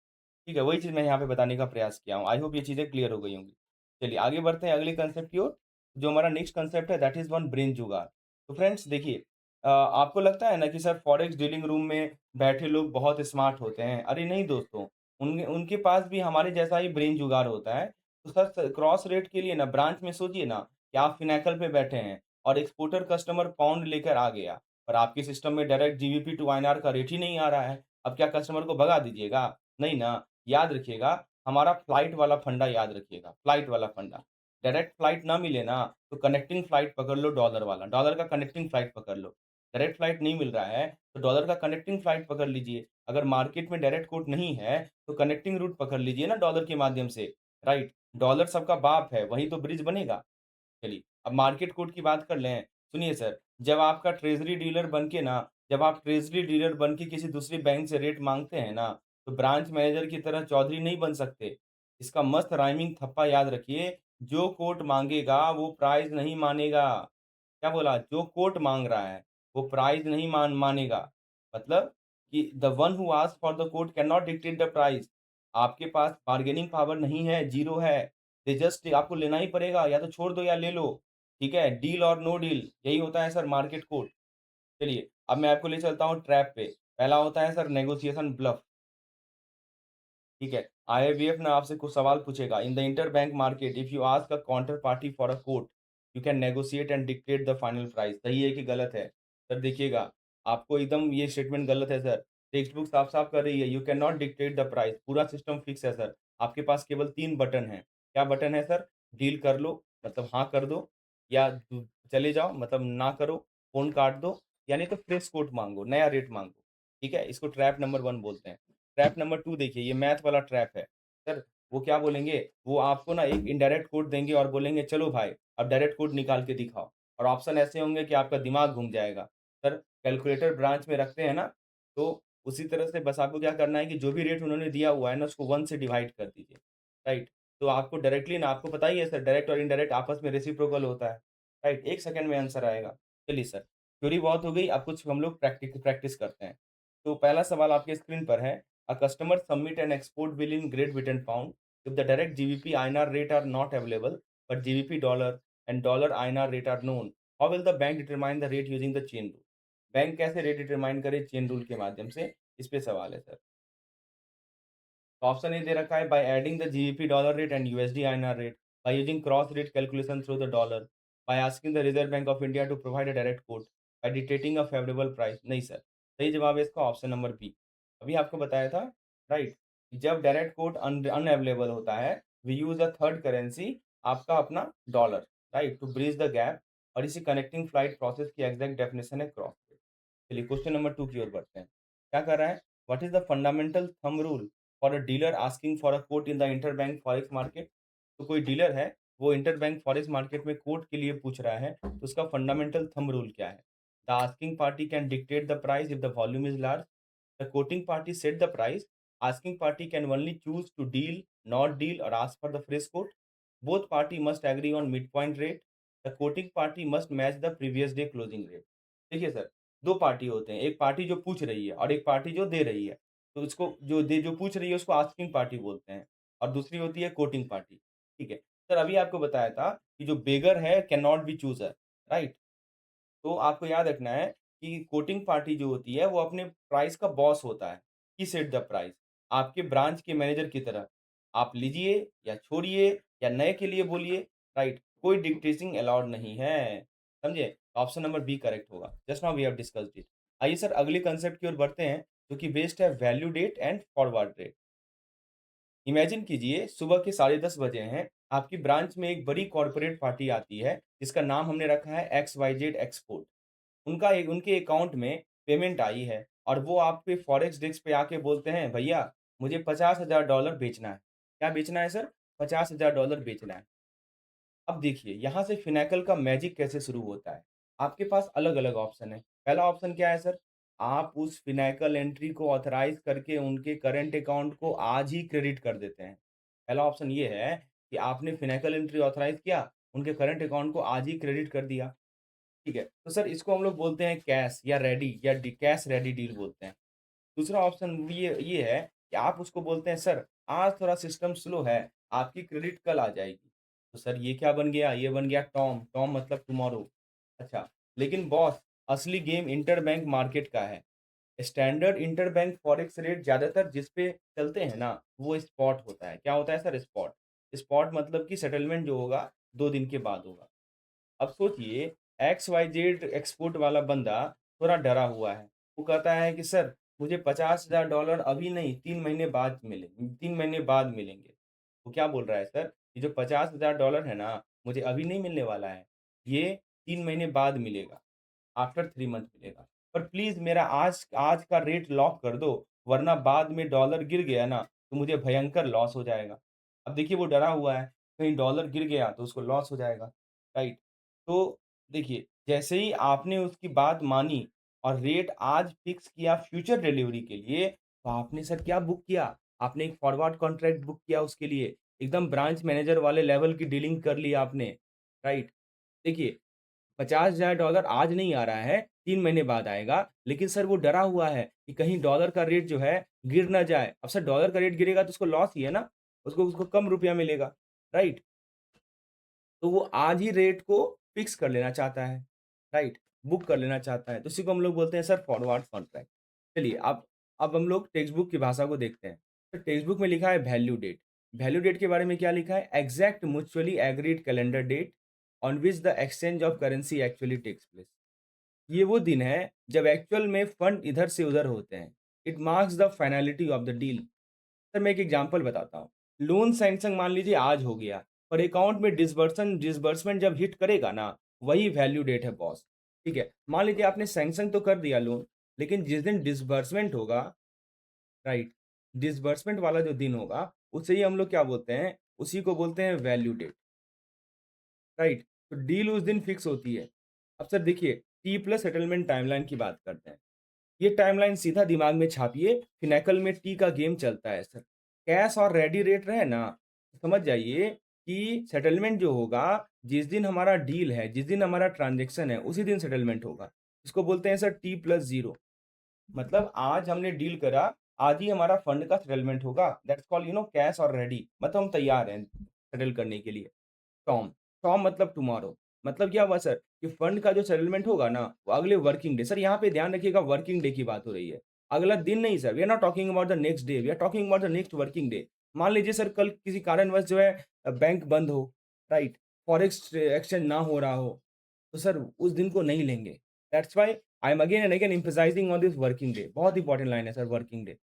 ठीक है, वही चीज़ मैं यहाँ पे बताने का प्रयास किया हूँ। आई होप ये चीज़ें क्लियर हो गई होंगी। चलिए आगे बढ़ते हैं अगले कंसेप्ट की ओर। जो हमारा नेक्स्ट कंसेप्ट है दैट इज़ वन ब्रेन जुगाड़। तो फ्रेंड्स देखिए, आपको लगता है ना कि सर फॉरेक्स डीलिंग रूम में बैठे लोग बहुत स्मार्ट होते हैं। अरे नहीं दोस्तों, उनके उनके पास भी हमारे जैसा ही ब्रेन जुगाड़ होता है। तो सर क्रॉस रेट के लिए ना ब्रांच में सोचिए ना कि आप फिनैकल पे बैठे हैं और एक्सपोर्टर कस्टमर पाउंड लेकर आ गया और आपके सिस्टम में डायरेक्ट जीबीपी टू आईएनआर का रेट ही नहीं आ रहा है। अब क्या कस्टमर को भगा दीजिएगा? नहीं ना। याद रखिएगा, हमारा फ्लाइट वाला फंडा याद रखिएगा, फ्लाइट वाला फंडा। डायरेक्ट फ्लाइट ना मिले ना, तो कनेक्टिंग फ्लाइट पकड़ लो डॉलर वाला, डॉलर का कनेक्टिंग फ्लाइट पकड़ लो। डायरेक्ट फ्लाइट नहीं मिल रहा है, तो डॉलर का कनेक्टिंग फ्लाइट पकड़ लीजिए। अगर मार्केट में डायरेक्ट कोट नहीं है, तो कनेक्टिंग रूट पकड़ लीजिए ना डॉलर के माध्यम से, राइट? डॉलर सबका बाप है, वही तो ब्रिज बनेगा। चलिए, अब मार्केट कोड की बात कर लें। सुनिए सर, जब आप ट्रेज़री डीलर बन के किसी दूसरी बैंक से रेट माँगते हैं ना, तो ब्रांच मैनेजर की तरह चौधरी नहीं बन सकते। इसका मस्त राइमिंग थप्पा याद रखिए, जो कोर्ट माँगेगा वो प्राइस नहीं मानेगा। क्या बोला? जो कोर्ट माँग रहा है, वो प्राइस नहीं मानेगा। मतलब कि the one who asks for the court can not dictate the price. आपके पास बार्गेनिंग पावर नहीं है, ज़ीरो है। ये जस्ट आपको लेना ही पड़ेगा, या तो छोड़ दो या ले लो। ठीक है? डील और नो डील, यही होता है सर मार्केट कोर्ट। चलिए, अब मैं आपको ले चलता हूँ ट्रैप पे। पहला होता है सर नेगोशिएशन ब्लफ। ठीक है? आईआईबीएफ ना आपसे कुछ सवाल पूछेगा। In the interbank market if you ask a counter party for a quote, you can negotiate and dictate the final price. सही है कि गलत है? सर देखिएगा, आपको एकदम ये स्टेटमेंट गलत है सर। टेक्स्ट बुक साफ-साफ कर रही है, you can not dictate the price. पूरा सिस्टम फिक्स है सर। आपके पास केवल 3 बटन हैं। क्या बटन है सर? डील कर लो, मतलब हाँ कर दो, या चले जाओ मतलब ना करो, फ़ोन काट दो, या नहीं तो फ्रेश कोट माँगो, नया रेट माँगो। ठीक है? इसको ट्रैप नंबर 1 बोलते हैं। ट्रैप नंबर 2 देखिए, ये मैथ वाला ट्रैप है। सर, वो क्या बोलेंगे, वो आपको ना एक इनडायरेक्ट कोड देंगे और बोलेंगे चलो भाई, अब डायरेक्ट कोड निकाल के दिखाओ। और ऑप्शन ऐसे होंगे कि आपका दिमाग घूम जाएगा। सर, कैलकुलेटर ब्रांच में रखते हैं ना, तो उसी तरह से बस आपको क्या करना है कि जो भी रेट उन्होंने दिया हुआ है ना, उसको 1 से डिवाइड कर दीजिए, राइट? तो आपको डायरेक्टली ना, आपको पता ही है सर, डायरेक्ट और इनडायरेक्ट आपस में रेसिप्रोकल होता है, राइट? 1 सेकंड में आंसर आएगा। चलिए सर, थ्योरी बहुत हो गई, अब कुछ हम लोग प्रैक्टिस करते हैं। तो पहला सवाल आपके स्क्रीन पर है, a customer submit an export bill in Great Britain pound. If the direct GBP INR rate are not available, but GBP dollar and dollar INR rate are known, how will the bank determine the rate using the chain rule? Bank कैसे rate determine करे chain rule के माध्यम से, इस पे सवाल है sir. तो ऑप्शन ए दे रखा है by adding the GBP dollar rate and USD INR rate, by using cross rate calculation through the dollar, by asking the Reserve Bank of India to provide a direct quote, by dictating a favourable price. नहीं sir, सही जवाब है इसका option number B. अभी आपको बताया था, right? जब डायरेक्ट कोट अनअवेलेबल होता है, we use a third currency, आपका अपना dollar, right, to bridge the gap. और इसी कनेक्टिंग फ्लाइट प्रोसेस की एग्जैक्ट डेफिनेशन है क्रॉस रेट। चलिए क्वेश्चन नंबर 2 की ओर बढ़ते हैं। क्या कर रहा है? What is the fundamental thumb rule for a dealer asking for a quote in the interbank forex market? तो कोई डीलर है, वो इंटरबैंक फॉरेक्स मार्केट में कोट के लिए पूछ रहा है, तो उसका फंडामेंटल थंब रूल क्या है? The asking party can dictate the price if the volume is large, the coating party set the price, Asking party can only choose to deal, not deal, or ask for the fresh quote. Both party must agree on midpoint rate. The quoting party must match the previous day closing rate. देखिए sir, 2 party होते हैं, एक party जो पूछ रही है और एक पार्टी जो दे रही है। तो इसको जो पूछ रही है उसको आस्किंग पार्टी बोलते हैं और दूसरी होती है कोटिंग पार्टी, ठीक है। सर अभी आपको बताया था कि जो बेगर है can not be chooser, right? तो आपको याद रखना है कि कोटिंग पार्टी जो होती है वो अपने प्राइस का बॉस होता है। ही सेट द प्राइस। आपके ब्रांच के मैनेजर की तरह। आप लीजिए या छोड़िए या नए के लिए बोलिए, राइट? कोई डिक्टेटिंग अलाउड नहीं है। समझे? ऑप्शन नंबर बी करेक्ट होगा। Just now we have discussed it. आइए सर अगले कांसेप्ट की ओर बढ़ते हैं जो कि बेस्ड है value date and forward rate. Imagine कीजिए सुबह के 10:30 बजे हैं, आपकी ब्रांच में एक बड़ी कॉर्पोरेट पार्टी आती है जिसका नाम हमने रखा है XYZ एक्सपोर्ट। उनके अकाउंट में पेमेंट आई है और वो आपके फॉरेक्स डेस्क पे आके बोलते हैं, "भैया, मुझे $50,000 बेचना है।" क्या बेचना है सर? $50,000 बेचना है। अब देखिए, यहाँ से फिनेकल का मैजिक कैसे शुरू होता है। आपके पास अलग-अलग ऑप्शन है। पहला ऑप्शन क्या है सर? आप उस फिनेकल एंट्री को ऑथराइज़ करके उनके करंट अकाउंट को आज ही क्रेडिट कर देते हैं। पहला ऑप्शन ये है कि आपने फिनेकल एंट्री ऑथराइज़ किया, उनके करंट अकाउंट को आज ही क्रेडिट कर दिया। ठीक है। तो सर इसको हम लोग बोलते हैं कैश या रेडी या कैश रेडी डील बोलते हैं। दूसरा ऑप्शन ये है कि आप उसको बोलते हैं सर आज थोड़ा सिस्टम स्लो है, आपकी क्रेडिट कल आ जाएगी। तो सर ये क्या बन गया? ये बन गया टॉम, टॉम मतलब टुमारो। अच्छा, लेकिन बॉस असली गेम इंटरबैंक मार्केट का है। स्टैंडर्ड इंटरबैंक फॉरेक्स रेट ज़्यादातर जिस पे चलते हैं ना, वो स्पॉट होता है। क्या होता है सर? स्पॉट। स्पॉट मतलब कि सेटलमेंट जो होगा 2 दिन के बाद होगा। अब सोचिए XYZ एक्सपोर्ट वाला बंदा थोड़ा डरा हुआ है। वो कहता है कि सर मुझे $50,000 अभी नहीं 3 महीने बाद 3 महीने बाद मिलेंगे। वो क्या बोल रहा है सर, ये जो $50,000 है ना, मुझे अभी नहीं मिलने वाला है। ये 3 महीने बाद मिलेगा। आफ्टर 3 मंथ मिलेगा। पर प्लीज़ मेरा आज आज का रेट लॉक कर दो, वरना बाद में डॉलर गिर गया ना, तो मुझे भयंकर लॉस हो जाएगा। अब देखिए वो डरा हुआ है, कहीं डॉलर गिर गया तो उसको लॉस हो जाएगा, राइट? तो देखिए, जैसे ही आपने उसकी बात मानी और रेट आज फिक्स किया फ्यूचर डिलीवरी के लिए, तो आपने सर क्या बुक किया? आपने एक फॉरवर्ड कॉन्ट्रैक्ट बुक किया उसके लिए। एकदम ब्रांच मैनेजर वाले लेवल की डीलिंग कर ली आपने, राइट? देखिए $50,000 आज नहीं आ रहा है, 3 महीने बाद आएगा, लेकिन सर वो डरा हुआ है कि कहीं डॉलर का रेट जो है गिर ना जाए। अब सर डॉलर का रेट गिरेगा तो उसको लॉस ही है ना, उसको उसको कम रुपया मिलेगा, राइट? तो वो आज ही रेट को फिक्स कर लेना चाहता है, राइट? बुक कर लेना चाहता है, तो उसी को हम लोग बोलते हैं सर फॉरवर्ड कॉन्ट्रैक्ट। चलिए अब हम लोग टेक्स्ट बुक की भाषा को देखते हैं। तो टेक्स्ट बुक में लिखा है वैल्यू डेट। वैल्यू डेट के बारे में क्या लिखा है? Exact mutually agreed calendar date on which the exchange of currency actually takes place. ये वो दिन है जब एक्चुअल में फंड इधर से उधर होते हैं। It marks the finality of the deal. Sir मैं एक एग्जांपल बताता हूँ। लोन सैंक्शन मान लीजिए आज हो गया और अकाउंट में डिसबर्समेंट जब हिट करेगा ना, वही वैल्यू डेट है बॉस। ठीक है? मान लीजिए आपने सैंक्शन तो कर दिया लोन, लेकिन जिस दिन डिसबर्समेंट होगा, राइट? डिसबर्समेंट वाला जो दिन होगा, उसे ही हम लोग क्या बोलते हैं? उसी को बोलते हैं वैल्यू डेट। राइट? तो डील उस दिन फिक्स होती है। अब सर देखिए, टी प्लस सेटलमेंट टाइमलाइन की बात करते हैं। ये टाइमलाइन सीधा दिमाग में छापिए, फिनेकल में टी का गेम चलता है सर। कैश और रेडी रेट रहे ना, तो समझ जाइए कि सेटलमेंट जो होगा, जिस दिन हमारा डील है, जिस दिन हमारा ट्रांज़ैक्शन है, उसी दिन सेटलमेंट होगा। इसको बोलते हैं सर टी प्लस 0। मतलब आज हमने डील करा, आज ही हमारा फंड का सेटलमेंट होगा। दैट्स कॉल्ड कैश और रेडी, मतलब हम तैयार हैं सेटल करने के लिए। टॉम, टॉम मतलब टुमारो। मतलब क्या हुआ सर कि फंड का जो सेटलमेंट होगा ना, वो अगले वर्किंग डे। सर यहाँ पे ध्यान रखिएगा वर्किंग डे की बात हो रही है। अगला दिन नहीं sir, we are not talking about the next day, we are talking about the next working day. मान लीजिए सर कल किसी कारणवश जो है बैंक बंद हो, राइट? फॉरेक्स एक्सचेंज ना हो रहा हो, तो सर उस दिन को नहीं लेंगे। That's why I am again and again emphasising on this working day. बहुत इंपॉर्टेंट लाइन है सर वर्किंग डे।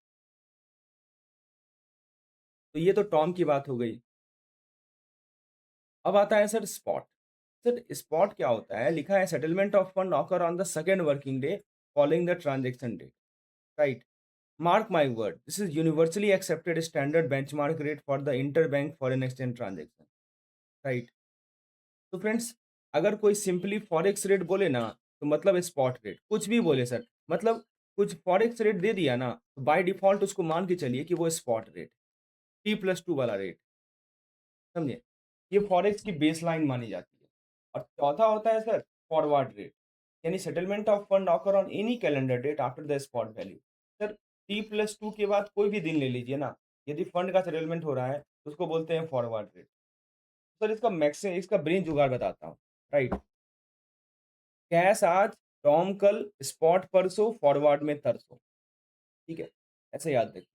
तो ये तो टॉम की बात हो गई। अब आता है सर स्पॉट। सर स्पॉट क्या होता है? लिखा है settlement of fund occur on the second working day following the transaction date, right? Mark my word, this is universally accepted standard benchmark rate for the interbank foreign exchange transaction, right? तो friends, अगर कोई simply forex rate बोले ना, तो मतलब spot rate, कुछ भी बोले सर, मतलब कुछ फॉरेक्स रेट दे दिया ना, तो बाय डिफ़ॉल्ट उसको मान के चलिए कि वो स्पॉट रेट, T+2 वाला रेट, समझे? ये फॉरेक्स की बेसलाइन मानी जाती है। और चौथा होता है सर फॉरवर्ड रेट, यानी settlement of fund occur on any calendar date after the spot value. Sir T+2 के बाद कोई भी दिन ले लीजिए ना, यदि फंड का सेटलमेंट हो रहा है, तो उसको बोलते हैं फॉरवर्ड रेट। सर इसका ब्रेन जुगाड़ बताता हूँ, राइट? कैश आज, टॉम कल, स्पॉट परसों, फॉरवर्ड में तरसों, ठीक है? ऐसे याद रखिए।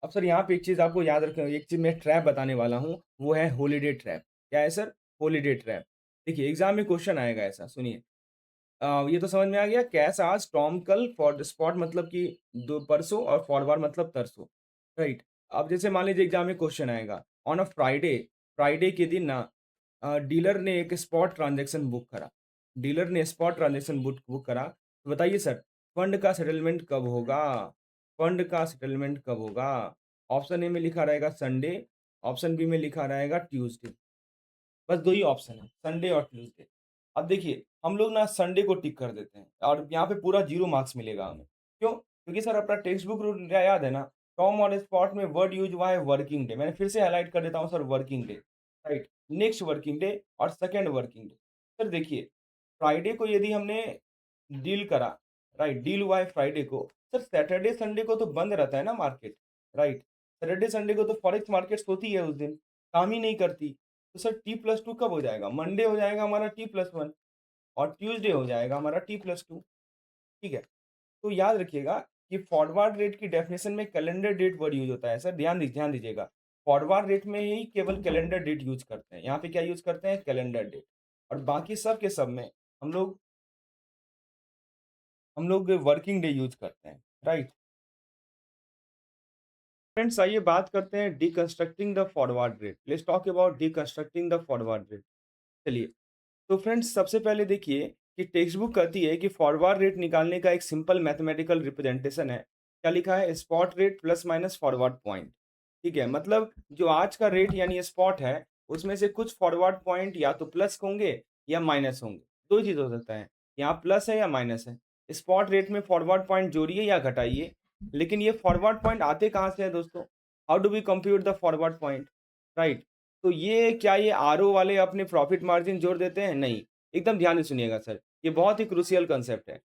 अब सर यहाँ पे एक चीज़ आपको याद रखना, एक चीज़ मैं ट्रैप बताने वाला हूँ, वो है हॉलिडे ट्रैप। क्या है सर? Holiday trap. देखिए एग्ज़ाम में क्वेश्चन आएगा ऐसा, सुनिए। ये तो समझ में आ गया, कैश आज, टॉम कल, फॉर स्पॉट मतलब कि दो परसों और फॉरवर्ड मतलब तरसों, राइट? अब जैसे मान लीजिए एग्ज़ाम में क्वेश्चन आएगा, ऑन अ फ्राइडे, फ्राइडे के दिन ना डीलर ने एक स्पॉट ट्रांज़ैक्शन बुक करा। डीलर ने स्पॉट ट्रांज़ैक्शन बुक करा, तो बताइए सर, फंड का सेटलमेंट कब होगा? फंड का सेटलमेंट कब होगा? ऑप्शन ए में लिखा रहेगा संडे, ऑप्शन बी में लिखा रहेगा ट्यूसडे। बस 2 ही ऑप्शन है, संडे और ट्यूसडे। अब देखिए, हम लोग ना संडे को टिक कर देते हैं और यहाँ पे पूरा 0 मार्क्स मिलेगा हमें। क्यों? क्योंकि सर अपना टेक्स्ट बुक रूल याद है ना? टॉम और स्पॉट में वर्ड यूज़ हुआ है वर्किंग डे। मैंने फिर से हाइलाइट कर देता हूँ sir, working day, right? Next working day और सेकंड वर्किंग डे। सर देखिए, फ्राइडे को यदि हमने डील करा, राइट? डील हुआ है फ्राइडे को, सर सैटरडे संडे को तो बंद रहता है ना मार्केट, राइट? सैटरडे संडे को तो फॉरेक्स मार्केट्स होती है उस दिन, काम ही नहीं करती। तो सर T+2 कब हो जाएगा? मंडे हो जाएगा हमारा T+1 और ट्यूसडे हो जाएगा हमारा T+2, ठीक है? तो याद रखिएगा कि फॉरवर्ड रेट की डेफिनिशन में कैलेंडर डेट वर्ड यूज़ होता है सर, ध्यान दीजिएगा। फॉरवर्ड रेट में ही केवल कैलेंडर डेट यूज़ करते हैं। यहाँ पे क्या यूज़ करते हैं? Calendar date. और बाकी सब के सब में हम लोग वर्किंग डे यूज़ करते हैं, राइट? फ्रेंड्स आइए बात करते हैं deconstructing the forward rate. Let's talk about deconstructing the forward rate. चलिए, तो फ्रेंड्स सबसे पहले देखिए कि टेक्स्ट बुक कहती है कि फॉरवर्ड रेट निकालने का एक सिंपल मैथमेटिकल रिप्रेजेंटेशन है। क्या लिखा है? Spot rate plus minus forward point. ठीक है? मतलब जो आज का रेट यानी स्पॉट है, उसमें से कुछ फॉरवर्ड पॉइंट या तो प्लस होंगे या माइनस होंगे। 2 चीज़ हो सकता है, यहाँ प्लस है या माइनस है। स्पॉट रेट में फॉरवर्ड पॉइंट जोड़िए या घटाइए। लेकिन ये फॉरवर्ड पॉइंट आते कहाँ से हैं दोस्तों? How do we compute the forward point? Right? तो ये क्या ये आरओ वाले अपने प्रॉफिट मार्जिन जोड़ देते हैं? नहीं। एकदम ध्यान से सुनिएगा सर, ये बहुत ही क्रूशियल कांसेप्ट है।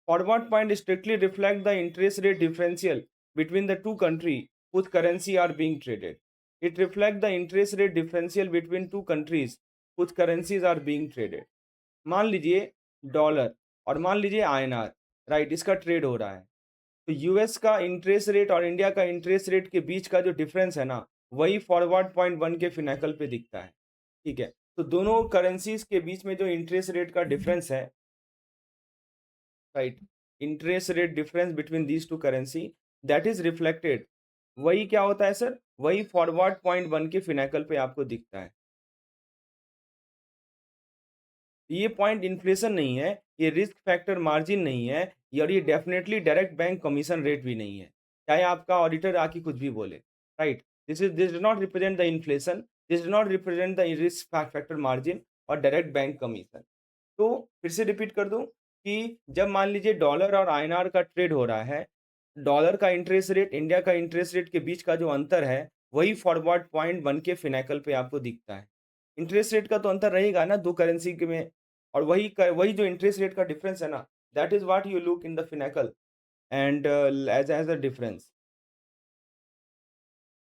Forward point strictly reflect the interest rate differential between the two country whose currency are being traded. It reflects the interest rate differential between two countries whose currencies are being traded. मान लीजिए dollar और मान लीजिए INR, right? इसका trade हो रहा है। तो यूएस का इंटरेस्ट रेट और इंडिया का इंटरेस्ट रेट के बीच का जो डिफरेंस है ना, वही फॉरवर्ड पॉइंट बन के फिनैकल पे दिखता है। ठीक है? तो दोनों करेंसीज के बीच में जो इंटरेस्ट रेट का डिफरेंस है, right? Interest rate difference between these two currency, that is reflected, वही क्या होता है सर? वही फॉरवर्ड पॉइंट बन के फिनैकल पे आपको दिखता है। ये पॉइंट इन्फ्लेशन नहीं है, ये रिस्क फैक्टर मार्जिन नहीं है, और ये definitely direct bank commission rate भी नहीं है। चाहे आपका ऑडिटर आके कुछ भी बोले, right? This does not represent the inflation, this does not represent the risk factor margin और डायरेक्ट बैंक कमीशन। तो फिर से रिपीट कर दूं कि जब मान लीजिए डॉलर और आईएनआर का ट्रेड हो रहा है, डॉलर का इंटरेस्ट रेट, इंडिया का इंटरेस्ट रेट के बीच का जो अंतर है, वही फॉरवर्ड पॉइंट बन के फिनैकल पे आपको दिखता है। इंटरेस्ट रेट का तो अंतर रहेगा ना 2 करेंसी के में, और वही जो इंटरेस्ट रेट का डिफरेंस है ना, that is what you look in the Finacle and as a difference.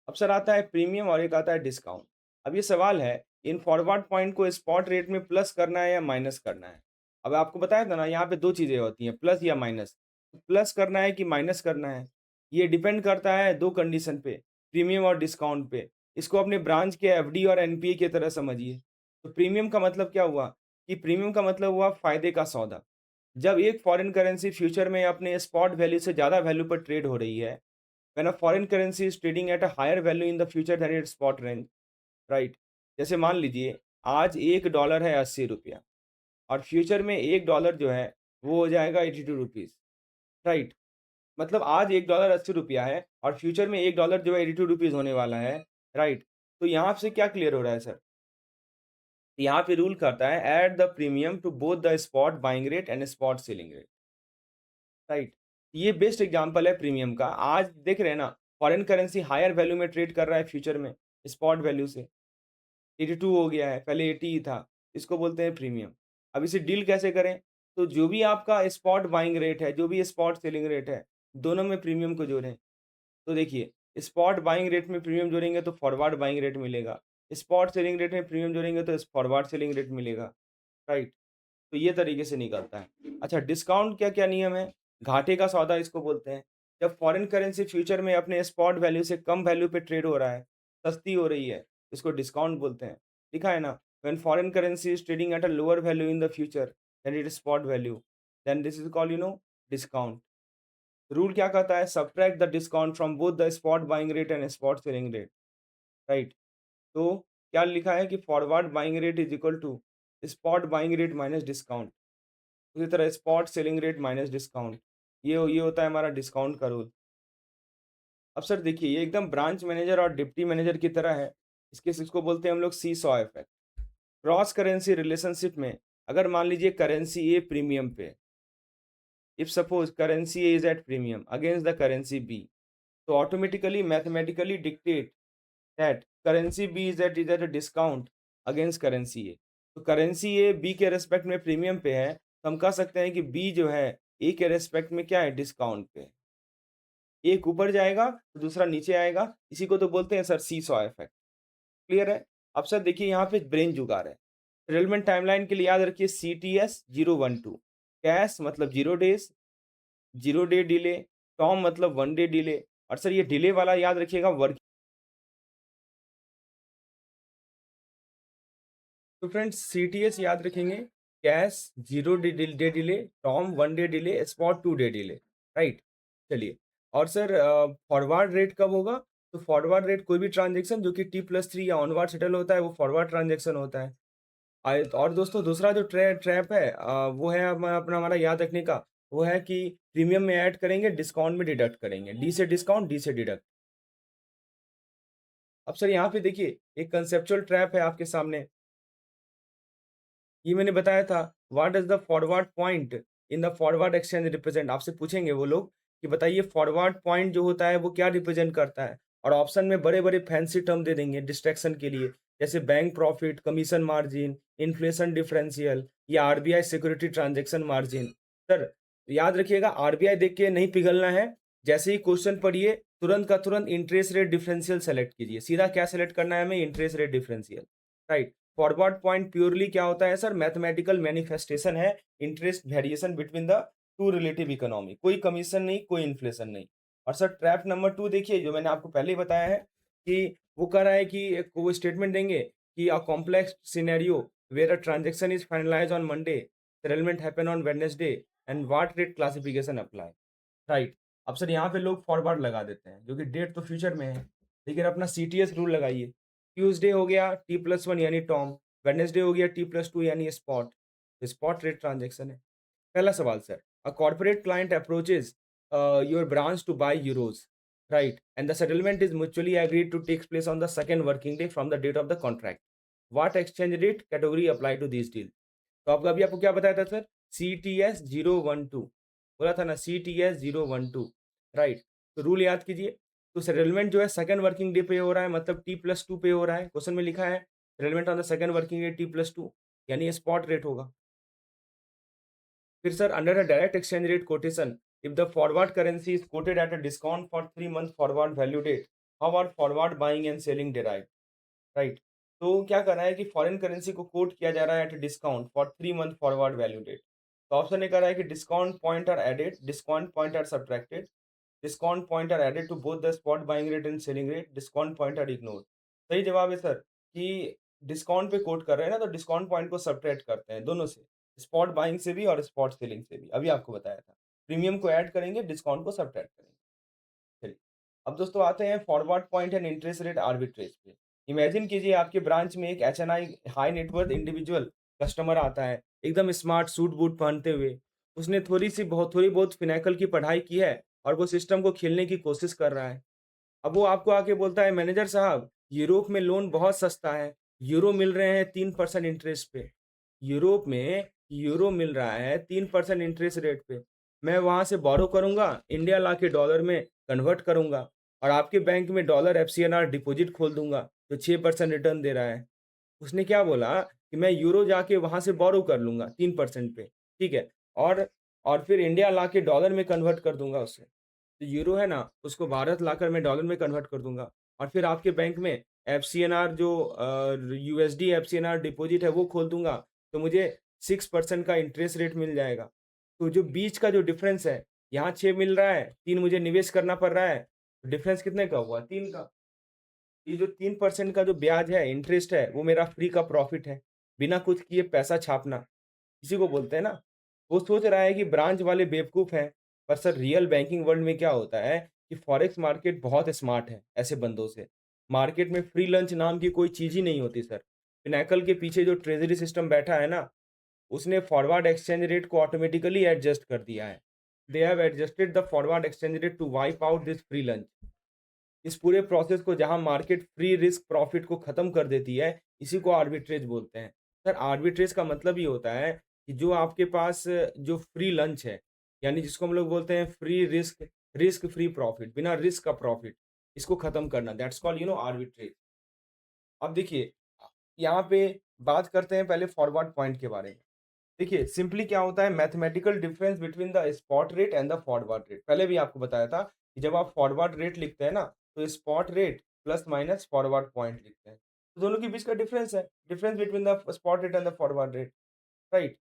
अब सर आता है प्रीमियम और एक आता है डिस्काउंट। अब ये सवाल है, इन फॉरवर्ड पॉइंट को स्पॉट रेट में प्लस करना है या माइनस करना है? अब आपको बताया था ना, यहाँ पे 2 चीज़ें होती हैं, प्लस या माइनस। प्लस करना है कि माइनस करना है, ये डिपेंड करता है 2 कंडीशन पे, प्रीमियम और डिस्काउंट पे। इसको अपने ब्रांच के एफडी और एनपीए की तरह समझिए। तो प्रीमियम का मतलब क्या हुआ? कि प्रीमियम का मतलब हुआ फ़ायदे का सौदा। जब एक फॉरेन करेंसी फ्यूचर में अपने स्पॉट वैल्यू से ज़्यादा वैल्यू पर ट्रेड हो रही है, when a foreign currency is trading at a higher value in the future than its spot range, right? जैसे मान लीजिए आज 1 डॉलर है 80 रुपया और फ्यूचर में 1 डॉलर जो है वो हो जाएगा 82 रुपीज़, राइट? मतलब आज 1 डॉलर 80 रुपया है और फ्यूचर में 1 डॉलर जो है 82 रुपीज़ होने वाला है, राइट? तो यहाँ से क्या क्लियर हो रहा है सर? यहाँ पे रूल करता है add the premium to both the spot buying rate and spot selling rate, right? ये बेस्ट एग्जांपल है प्रीमियम का। आज देख रहे हैं ना, फॉरेन करेंसी हायर वैल्यू में ट्रेड कर रहा है फ्यूचर में, स्पॉट वैल्यू से। 82 हो गया है, पहले 80 ही था। इसको बोलते हैं प्रीमियम। अब इसे डील कैसे करें? तो जो भी आपका स्पॉट बाइंग रेट है, जो भी स्पॉट सेलिंग रेट है, दोनों में प्रीमियम को जोड़ें। तो देखिए, स्पॉट बाइंग रेट में प्रीमियम जोड़ेंगे तो फॉरवर्ड बाइंग रेट मिलेगा। स्पॉट सेलिंग रेट में प्रीमियम जोड़ेंगे तो फॉरवर्ड सेलिंग रेट मिलेगा, राइट? तो ये तरीके से निकलता है। अच्छा, डिस्काउंट का क्या नियम है? घाटे का सौदा इसको बोलते हैं। जब फॉरेन करेंसी फ्यूचर में अपने स्पॉट वैल्यू से कम वैल्यू पे ट्रेड हो रहा है, सस्ती हो रही है, इसको डिस्काउंट बोलते हैं। लिखा है ना, when foreign currency is trading at a lower value in the future than it spot value, then this is called discount. Rule क्या कहता है? Subtract the discount from both the spot buying rate and spot selling rate, right? तो क्या लिखा है कि forward buying rate is equal to spot buying rate minus discount. उसी तरह spot selling rate minus discount, ये होता है हमारा डिस्काउंट का रूल। अब सर देखिए, ये एकदम ब्रांच मैनेजर और डिप्टी मैनेजर की तरह है। इसको बोलते हैं हम लोग see saw effect. Cross currency relationship में अगर मान लीजिए करेंसी ए प्रीमियम पे, if suppose currency A is at premium against the currency B, तो automatically mathematically dictate that currency B is at a discount against currency A. तो currency A B के respect में premium पे है, तो हम कह सकते हैं कि बी जो है ए के रेस्पेक्ट में क्या है, डिस्काउंट पे है। एक ऊपर जाएगा तो दूसरा नीचे आएगा, इसी को तो बोलते हैं सर सी सॉ इफेक्ट। क्लियर है? अब सर देखिए, यहाँ पे ब्रेन जुगाड़ है। सेटलमेंट टाइमलाइन के लिए याद रखिए CTS 012। कैश मतलब 0 डेज, 0 डे डिले। टॉम मतलब 1 डे डिले। और सर ये डिले वाला याद रखिएगा, वर्क। तो फ्रेंड्स CTS याद रखेंगे, cash 0 day delay, Tom 1 day delay, spot 2 day delay, right? चलिए, और सर फॉरवर्ड रेट कब होगा? तो फॉरवर्ड रेट कोई भी ट्रांजेक्शन जो कि T+3 या ऑनवर्ड सेटल होता है, वो फॉरवर्ड ट्रांजेक्शन होता है। और दोस्तों दूसरा जो ट्रैप है, वो है अपना हमारा याद रखने का, वो है कि प्रीमियम में ऐड करेंगे, डिस्काउंट में डिडक्ट करेंगे। डी से डिस्काउंट, डी से डिडक्ट। अब सर यहाँ पे देखिए, एक कंसेप्चुअल ट्रैप है आपके सामने। ये मैंने बताया था, what does the forward point in the forward exchange represent? आपसे पूछेंगे वो लोग कि बताइए फॉरवर्ड पॉइंट जो होता है वो क्या रिप्रेजेंट करता है? और ऑप्शन में बड़े-बड़े फैंसी टर्म दे देंगे डिस्ट्रैक्शन के लिए, जैसे bank profit, commission margin, inflation differential या RBI security transaction margin. Sir याद रखिएगा, आरबीआई देख के नहीं पिघलना है। जैसे ही क्वेश्चन पढ़िए, तुरंत का तुरंत इंटरेस्ट रेट डिफरेंशियल सेलेक्ट कीजिए। सीधा क्या सेलेक्ट करना है हमें? Interest rate differential, right? Forward point purely क्या होता है सर? मैथमेटिकल मैनिफेस्टेशन है, interest variation between the two relative economy. कोई कमीशन नहीं, कोई इन्फ्लेशन नहीं। और सर ट्रैप नंबर 2 देखिए, जो मैंने आपको पहले ही बताया है कि वो कह रहा है कि वो स्टेटमेंट देंगे कि a complex scenario where a transaction is finalised on Monday, settlement happen on Wednesday and what rate classification apply, right? अब सर यहाँ पे लोग फॉरवर्ड लगा देते हैं, जो कि डेट तो फ्यूचर में है, लेकिन अपना CTS रूल लगाइए। ट्यूसडे हो गया T+1 यानी टॉम, वेडनेसडे हो गया T+2 यानी स्पॉट। तो स्पॉट रेट ट्रांजैक्शन है। पहला सवाल sir, a corporate client approaches your branch to buy euros, right? And the settlement is mutually agreed to takes place on the second working day from the date of the contract. What exchange rate category apply to this deal? तो आपको अभी आपको क्या बताया था sir? CTS 012 बोला था ना, CTS 012, राइट? तो रूल याद कीजिए। तो सेटलमेंट जो है सेकंड वर्किंग डे पे हो रहा है, मतलब T+2 पे हो रहा है। क्वेश्चन में लिखा है settlement on the second working day T+2, यानी ये स्पॉट रेट होगा। फिर sir under a direct exchange rate quotation, if the forward currency is quoted at a discount for 3 month forward value date, how are forward buying and selling derive, right? तो क्या करना है कि foreign currency को quote किया जा रहा है at discount for 3 month forward value date. तो ऑप्शन ए कह रहा है कि discount point are added, discount point are subtracted, discount point are added to both the spot buying rate and selling rate, discount point are ignored. सही जवाब है sir कि discount पे कोट कर रहे हैं ना, तो डिस्काउंट पॉइंट को सब्ट्रैक्ट करते हैं दोनों से, स्पॉट बाइंग से भी और स्पॉट सेलिंग से भी। अभी आपको बताया था, प्रीमियम को ऐड करेंगे, डिस्काउंट को सब्ट्रैक्ट करेंगे। चलिए, अब दोस्तों आते हैं forward point and interest rate arbitrage पे। इमेजिन कीजिए आपके ब्रांच में एक HNI high net worth individual customer आता है, एकदम स्मार्ट सूट बूट पहनते हुए। उसने थोड़ी बहुत फिनेकल की पढ़ाई की है और वो सिस्टम को खेलने की कोशिश कर रहा है। अब वो आपको आके बोलता है, मैनेजर साहब यूरोप में लोन बहुत सस्ता है, यूरो मिल रहे हैं 3% इंटरेस्ट पे। यूरोप में यूरो मिल रहा है 3% इंटरेस्ट रेट पे। मैं वहाँ से बोरो करूँगा, इंडिया लाके डॉलर में कन्वर्ट करूँगा और आपके बैंक में डॉलर एफसीएनआर डिपॉज़िट खोल दूँगा, जो 6% रिटर्न दे रहा है। उसने क्या बोला कि मैं यूरो जाके वहाँ से बोरो कर लूँगा 3% पे, ठीक है? और फिर इंडिया लाके डॉलर में कन्वर्ट कर दूँगा उसे। तो यूरो है ना, उसको भारत लाकर मैं डॉलर में कन्वर्ट कर दूँगा और फिर आपके बैंक में एफसीएनआर जो यूएसडी एफसीएनआर डिपॉज़िट है वो खोल दूँगा, तो मुझे 6% का इंटरेस्ट रेट मिल जाएगा। तो जो बीच का जो डिफरेंस है, यहाँ 6 मिल रहा है, 3 मुझे निवेश करना पड़ रहा है, डिफरेंस कितने का हुआ? 3 का। ये जो 3% का जो ब्याज है, इंटरेस्ट है, वो मेरा फ्री का प्रॉफ़िट है, बिना कुछ किए पैसा छापना। इसी को बोलते हैं ना। वो सोच रहा है कि ब्रांच वाले बेवकूफ़ हैं, पर सर रियल बैंकिंग वर्ल्ड में क्या होता है कि फॉरेक्स मार्केट बहुत स्मार्ट है ऐसे बंदों से। मार्केट में फ्री लंच नाम की कोई चीज़ ही नहीं होती सर। पिनैकल के पीछे जो ट्रेज़री सिस्टम बैठा है ना, उसने फॉरवर्ड एक्सचेंज रेट को ऑटोमैटिकली एडजस्ट कर दिया है। They have adjusted the forward exchange rate to wipe out this free lunch. इस पूरे प्रोसेस को जहाँ मार्केट फ्री रिस्क प्रॉफिट को खत्म कर देती है, इसी को आर्बिट्रेज बोलते हैं। सर आर्बिट्रेज का मतलब ये होता है कि जो आपके पास जो फ्री लंच है, यानी जिसको हम लोग बोलते हैं free risk risk free profit, बिना रिस्क का प्रॉफिट, इसको खत्म करना दैट्स कॉल्ड आर्बिट्रेज। अब देखिए यहाँ पे बात करते हैं पहले फॉरवर्ड पॉइंट के बारे में। देखिए सिंपली क्या होता है mathematical difference between the spot rate and the forward rate. पहले भी आपको बताया था कि जब आप फॉरवर्ड रेट लिखते हैं ना, तो spot rate plus minus forward point लिखते हैं। तो दोनों के बीच का डिफरेंस है, difference between the spot rate and the forward rate, right?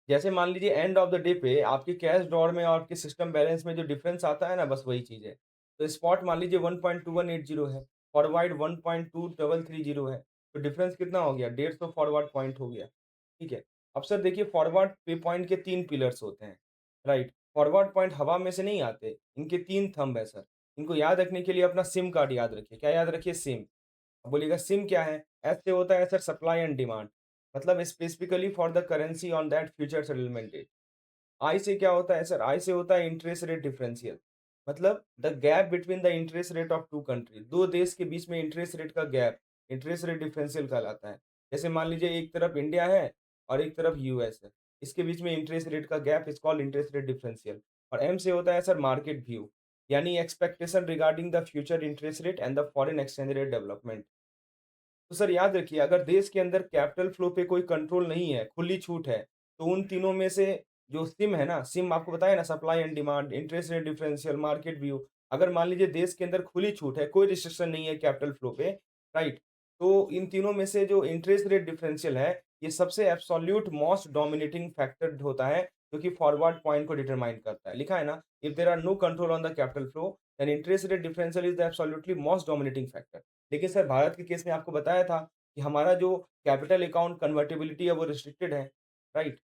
जैसे मान लीजिए एंड ऑफ द डे पे आपके कैश ड्रॉर में और आपके सिस्टम बैलेंस में जो डिफरेंस आता है ना, बस वही चीज़ है। तो स्पॉट मान लीजिए 1.2180 है, फॉरवर्ड 1.2330 है, तो डिफरेंस कितना हो गया? 150 फॉरवर्ड पॉइंट हो गया, ठीक है। अब सर देखिए फॉरवर्ड पे पॉइंट के 3 पिलर्स होते हैं, राइट? फॉरवर्ड पॉइंट हवा में से नहीं आते, इनके 3 थंब है सर। इनको याद रखने के लिए अपना सिम कार्ड याद रखिए। क्या याद रखिए? सिम। अब बोलिएगा सिम क्या है? एस से होता है सर सप्लाई एंड डिमांड, मतलब specifically for the currency on that future settlement date. I से क्या होता है सर? आई से होता है इंटरेस्ट रेट डिफरेंशियल, मतलब the gap between the interest rate of two country. दो देश के बीच में इंटरेस्ट रेट का गैप इंटरेस्ट रेट डिफरेंशियल कहलाता है। जैसे मान लीजिए एक तरफ इंडिया है और एक तरफ यूएस है, इसके बीच में इंटरेस्ट रेट का gap is called interest rate differential. और एम से होता है सर मार्केट व्यू, यानी expectation regarding the future interest rate and the foreign exchange rate development. तो सर याद रखिए अगर देश के अंदर कैपिटल फ्लो पे कोई कंट्रोल नहीं है, खुली छूट है, तो उन तीनों में से जो सिम है ना, सिम आपको बताया ना supply and demand, interest rate differential, market view. अगर मान लीजिए देश के अंदर खुली छूट है, कोई रिस्ट्रिक्शन नहीं है कैपिटल फ्लो पे, राइट? तो इन तीनों में से जो इंटरेस्ट रेट डिफरेंशियल है, ये सबसे एब्सोल्यूट मोस्ट डोमिनेटिंग फैक्टर होता है, जो कि फॉरवर्ड पॉइंट को डिटरमाइन करता है। लिखा है ना, if there are no control on the capital flow, then interest rate differential is the absolutely most dominating factor. देखिए सर भारत के केस में आपको बताया था कि हमारा जो कैपिटल अकाउंट कन्वर्टिबिलिटी है वो रिस्ट्रिक्टेड है, राइट?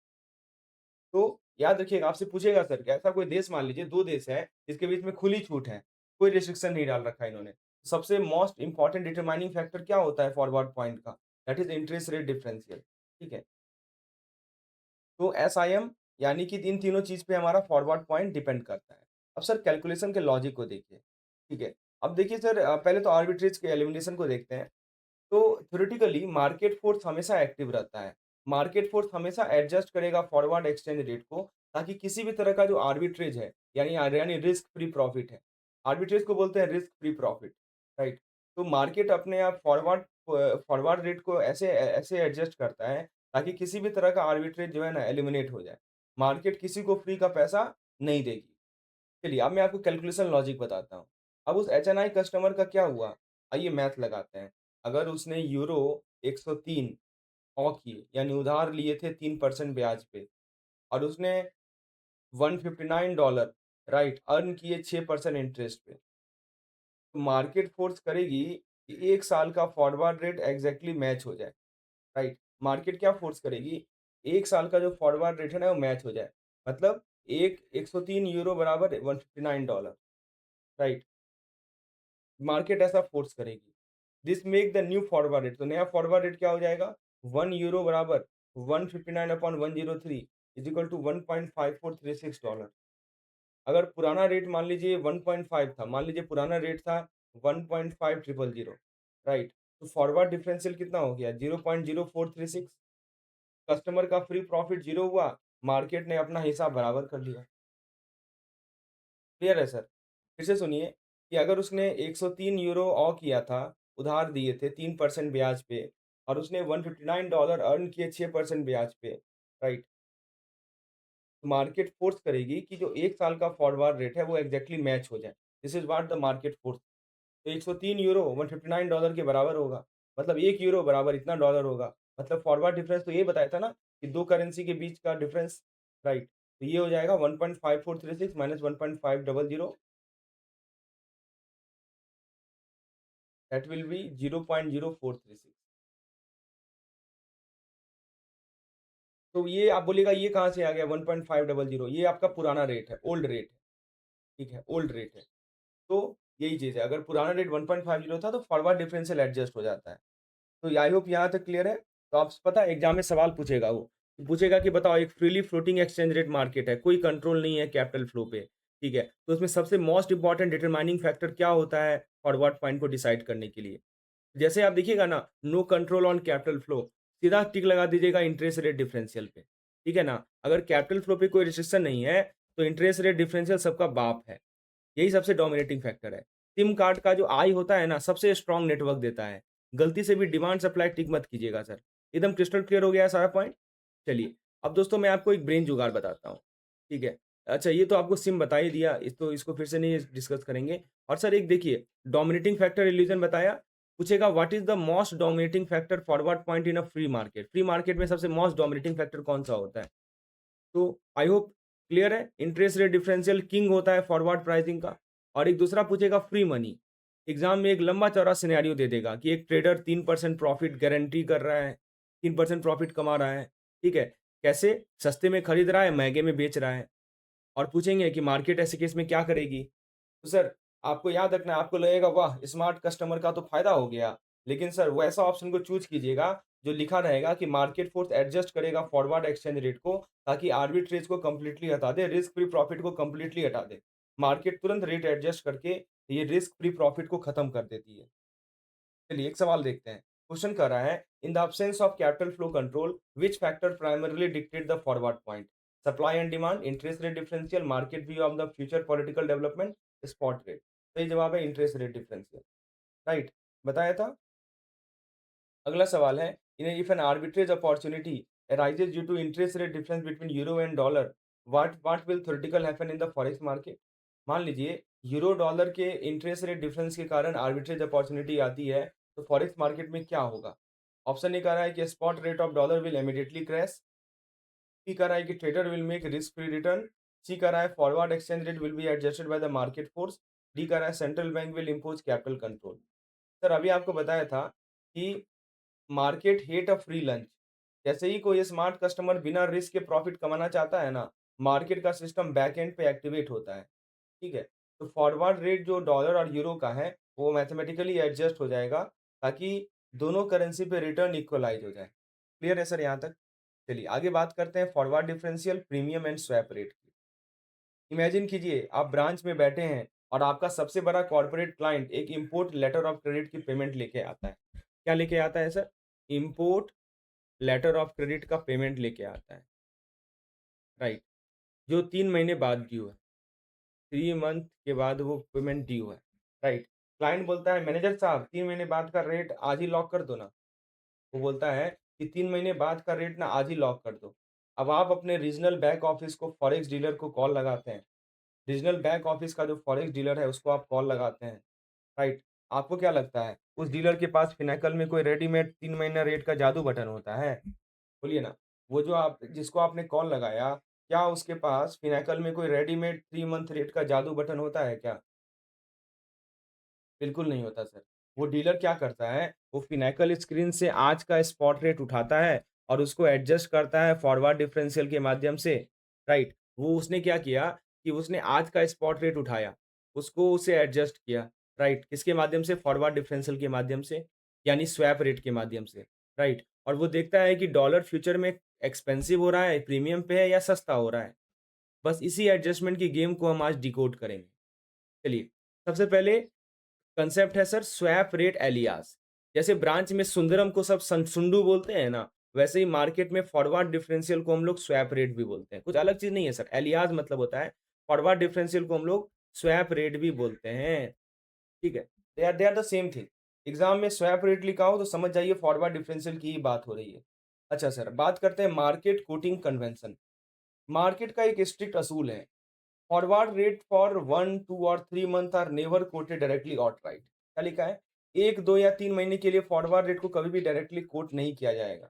तो याद रखिएगा आपसे पूछेगा सर कि ऐसा कोई देश मान लीजिए 2 देश है जिसके बीच में खुली छूट है, कोई रिस्ट्रिक्शन नहीं डाल रखा है इन्होंने। सबसे मोस्ट इम्पोर्टेंट डिटरमाइनिंग फैक्टर क्या होता है फॉरवर्ड पॉइंट का? That is interest rate differential, ठीक है? तो एसआईएम यानी कि इन तीनों चीज़ पे हमारा फॉरवर्ड पॉइंट डिपेंड करता है। अब सर कैलकुलेशन के लॉजिक को देखिए, ठीक है? अब देखिए सर पहले तो आर्बिट्रेज के एलिमिनेशन को देखते हैं। तो थ्योरेटिकली मार्केट फोर्स हमेशा एक्टिव रहता है। मार्केट फोर्स हमेशा एडजस्ट करेगा फॉरवर्ड एक्सचेंज रेट को, ताकि किसी भी तरह का जो आर्बिट्रेज है, यानी रिस्क फ्री प्रॉफिट है। आर्बिट्रेज को बोलते हैं रिस्क फ्री प्रॉफिट, राइट? तो मार्केट अपने आप फॉरवर्ड रेट को ऐसे ऐसे एडजस्ट करता है, ताकि किसी भी तरह का आर्बिट्रेज जो है ना एलिमिनेट हो जाए। मार्केट किसी को फ्री का पैसा नहीं देगी। चलिए अब मैं आपको कैलकुलेशन लॉजिक बताता हूँ। अब उस एचएनआई कस्टमर का क्या हुआ? आइए मैथ लगाते हैं। अगर उसने यूरो 103 किए यानी उधार लिए थे 3% ब्याज पे और उसने $159 राइट अर्न किए 6% इंटरेस्ट पे। तो मार्केट फोर्स करेगी कि 1 साल का फॉरवर्ड रेट एग्ज़ैक्टली मैच हो जाए, राइट? मार्केट क्या फोर्स करेगी? 1 साल का जो फॉरवर्ड रेट है ना वो मैच हो जाए। मतलब एक 103 यूरो बराबर $159, राइट? मार्केट ऐसा फोर्स करेगी। This make the new forward rate, तो नया फॉरवर्ड रेट क्या हो जाएगा? 1 यूरो बराबर 159 अपॉन 103 इज इक्वल टू $1.5436। अगर पुराना रेट मान लीजिए 1.5 था, मान लीजिए पुराना रेट था 1.5000, राइट? तो फॉरवर्ड डिफरेंशियल कितना हो गया? 0.0436। कस्टमर का फ्री प्रॉफिट 0 हुआ, मार्केट ने अपना हिसाब बराबर कर लिया। क्लियर है सर? फिर से सुनिए कि अगर उसने 103 यूरो किया था, उधार दिए थे 3% ब्याज पे और उसने $159 अर्न किए 6% ब्याज पे, राइट? मार्केट फोर्स करेगी कि जो 1 साल का फॉरवर्ड रेट है वो एग्ज़ैक्टली मैच हो जाए। This is what the market force. तो 103 यूरो $159 के बराबर होगा। मतलब 1 यूरो बराबर इतना डॉलर होगा। मतलब फॉरवर्ड डिफरेंस तो ये बताया था ना कि 2 करेंसी के बीच का डिफरेंस, राइट? तो ये हो जाएगा 1.5436 माइनस 1.500, दैट विल बी 0.0436। तो ये आप बोलिएगा ये कहाँ से आ गया 1.500? ये आपका पुराना रेट है, ओल्ड रेट है, ठीक है? ओल्ड रेट है। तो यही चीज़ है, अगर पुराना रेट 1.50 था तो फॉरवर्ड डिफरेंशियल एडजस्ट हो जाता है। तो आई होप यहाँ तक क्लियर है। तो आप पता है एग्जाम में सवाल पूछेगा वो, पूछेगा कि बताओ एक freely floating exchange rate market है, कोई कंट्रोल नहीं है कैपिटल फ्लो पे, ठीक है? तो उसमें सबसे मोस्ट इंपॉर्टेंट डिटरमाइनिंग फैक्टर क्या होता है फॉरवर्ड पॉइंट को डिसाइड करने के लिए? जैसे आप देखिएगा ना, no control on capital flow, सीधा टिक लगा दीजिएगा इंटरेस्ट रेट डिफरेंशियल पे, ठीक है ना? अगर कैपिटल फ्लो पे कोई रिस्ट्रिक्शन नहीं है, तो इंटरेस्ट रेट डिफरेंशियल सबका बाप है। यही सबसे डोमिनेटिंग फैक्टर है। सिम कार्ड का जो आई होता है ना, सबसे स्ट्रॉन्ग नेटवर्क देता है। गलती से भी डिमांड सप्लाई टिक मत कीजिएगा सर। एकदम क्रिस्टल क्लियर हो गया है सारा पॉइंट? चलिए, अब दोस्तों मैं आपको एक ब्रेन जुगाड़ बताता हूँ, ठीक है? अच्छा ये तो आपको सिम बता ही दिया, इस तो इसको फिर से नहीं डिस्कस करेंगे। और सर एक देखिए, डोमिनेटिंग फैक्टर इल्यूजन बताया, पूछेगा what is the most dominating factor forward point in a free market? Free market में सबसे मोस्ट डोमिनेटिंग फैक्टर कौन-सा होता है? तो आई होप क्लियर है, इंटरेस्ट रेट डिफरेंशियल किंग होता है फॉरवर्ड प्राइसिंग का। और एक दूसरा पूछेगा फ्री मनी। एग्जाम में एक लंबा चौड़ा सिनेरियो दे देगा कि एक ट्रेडर 3% प्रॉफिट गारंटी कर रहा है, 3% प्रॉफिट कमा रहा है, ठीक है? कैसे? सस्ते में खरीद रहा है, महंगे में बेच रहा है। और पूछेंगे कि मार्केट ऐसे केस में क्या करेगी? तो सर आपको याद रखना है, आपको लगेगा वाह! स्मार्ट कस्टमर का तो फ़ायदा हो गया। लेकिन सर वैसा ऑप्शन को चूज़ कीजिएगा जो लिखा रहेगा कि मार्केट फ़ोर्स एडजस्ट करेगा फॉरवर्ड एक्सचेंज रेट को ताकि आर्बिट्रेज को कंप्लीटली हटा दे, रिस्क फ्री प्रॉफिट को कंप्लीटली हटा दे। मार्केट तुरंत रेट एडजस्ट करके ये रिस्क फ्री प्रॉफिट को खत्म कर देती है। चलिए एक सवाल देखते हैं। क्वेश्चन कर रहा है in the absence of capital flow control which factor primarily dictate the forward point? Supply and demand, interest rate differential, market view of the future political development, spot rate. सही जवाब है इंटरेस्ट रेट डिफरेंशियल, राइट? बताया था। अगला सवाल है if an arbitrage opportunity arises due to interest rate difference between euro and dollar, what will theoretical happen in the forex market? मान लीजिए यूरो डॉलर के इंटरेस्ट रेट डिफरेंस के कारण आर्बिट्रेज अपॉर्चुनिटी आती है, तो फॉरेक्स मार्केट में क्या होगा? ऑप्शन ए कह रहा है कि spot rate of dollar will immediately crash, B कह रहा है कि trader will make risk free return, C कह रहा है forward exchange rate will be adjusted by the market force, D कह रहा है central bank will impose capital control. Sir अभी आपको बताया था कि market hate a free lunch. जैसे ही कोई स्मार्ट कस्टमर बिना रिस्क के प्रॉफिट कमाना चाहता है ना, मार्केट का सिस्टम बैक एंड पे एक्टिवेट होता है, ठीक है? तो फॉरवर्ड रेट जो डॉलर और यूरो का है, वो मैथमेटिकली एडजस्ट हो जाएगा ताकि दोनों करेंसी पे रिटर्न इक्वलाइज़ हो जाए। क्लियर है सर यहाँ तक? चलिए आगे बात करते हैं forward differential, premium and swap rate की। इमेजिन कीजिए आप ब्रांच में बैठे हैं और आपका सबसे बड़ा कॉर्पोरेट क्लाइंट एक इम्पोर्ट लेटर ऑफ क्रेडिट की पेमेंट लेके आता है। क्या लेके आता है sir? Import letter of credit का पेमेंट लेके आता है, राइट? जो 3 महीने बाद ड्यू है। 3 मंथ के बाद वो पेमेंट ड्यू है, राइट? क्लाइंट बोलता है मैनेजर साहब 3 महीने बाद का रेट आज ही लॉक कर दो ना। वो बोलता है कि 3 महीने बाद का रेट ना आज ही लॉक कर दो। अब आप अपने रीजनल बैक ऑफिस को फॉरेक्स डीलर को कॉल लगाते हैं। रीजनल बैक ऑफिस का जो फॉरेक्स डीलर है उसको आप कॉल लगाते हैं, राइट? आपको क्या लगता है उस डीलर के पास फिनैकल में कोई रेडीमेड 3 महीना रेट का जादू बटन होता है? बोलिए ना। वो जो आप जिसको आपने कॉल लगाया, क्या उसके पास फिनैकल में कोई रेडीमेड 3 मंथ रेट का जादू बटन होता है क्या? बिल्कुल नहीं होता सर। वो डीलर क्या करता है, वो फिनैकल स्क्रीन से आज का स्पॉट रेट उठाता है और उसको एडजस्ट करता है फॉरवर्ड डिफरेंशियल के माध्यम से, राइट? वो उसने क्या किया कि उसने आज का स्पॉट रेट उठाया, उसको उसे एडजस्ट किया, राइट? किसके माध्यम से? फॉरवर्ड डिफरेंशियल के माध्यम से, यानी स्वैप रेट के माध्यम से, राइट? और वो देखता है कि डॉलर फ्यूचर में एक्सपेंसिव हो रहा है, प्रीमियम पे है या सस्ता हो रहा है। बस इसी एडजस्टमेंट की गेम को हम आज डिकोड करेंगे। चलिए, सबसे पहले कांसेप्ट है सर स्वैप रेट एलियास। जैसे ब्रांच में सुंदरम को सब सुंडू बोलते हैं ना, वैसे ही मार्केट में फॉरवर्ड डिफरेंशियल को हम लोग स्वैप रेट भी बोलते हैं। कुछ अलग चीज़ नहीं है सर, एलियास मतलब होता है, फॉरवर्ड डिफरेंशियल को हम लोग स्वैप रेट भी बोलते हैं, ठीक है? They are the same thing. Exam में स्वैप रेट लिखा हो तो समझ जाइए फॉरवर्ड डिफरेंशियल की ही बात हो रही है। अच्छा सर, बात करते हैं मार्केट कोटिंग कन्वेंशन। मार्केट का एक स्ट्रिक्ट असूल है, फॉरवर्ड रेट फॉर 1, 2 और 3 month are never quoted directly outright. क्या लिखा है? 1, 2 या 3 महीने के लिए फॉरवर्ड रेट को कभी भी डायरेक्टली कोट नहीं किया जाएगा।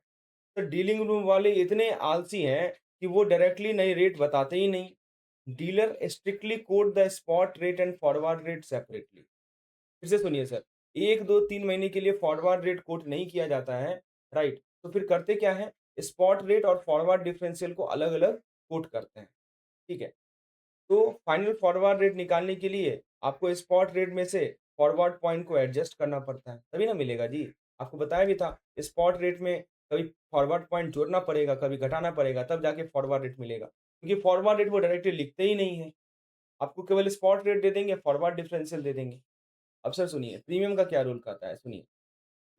तो डीलिंग रूम वाले इतने आलसी हैं कि वो डायरेक्टली नई रेट बताते ही नहीं। Dealer strictly quote the spot rate and forward rate separately. फिर से सुनिए सर, 1, 2, 3 महीने के लिए फॉरवर्ड रेट कोट नहीं किया जाता है, राइट? तो फिर करते क्या है? स्पॉट रेट और फॉरवर्ड डिफरेंशियल को अलग-अलग कोट करते हैं, ठीक है? तो फाइनल फॉरवर्ड रेट निकालने के लिए आपको स्पॉट रेट में से फॉरवर्ड पॉइंट को एडजस्ट करना पड़ता है, तभी ना मिलेगा जी। आपको बताया भी था, स्पॉट रेट में कभी फॉरवर्ड पॉइंट जोड़ना पड़ेगा, कभी घटाना पड़ेगा, तब जाके फॉरवर्ड रेट मिलेगा। क्योंकि फॉरवर्ड रेट वो डायरेक्टली लिखते ही नहीं है, आपको केवल स्पॉट रेट दे देंगे, फॉरवर्ड डिफरेंशियल दे देंगे। अब सर सुनिए, प्रीमियम का क्या रूल कहता है, सुनिए।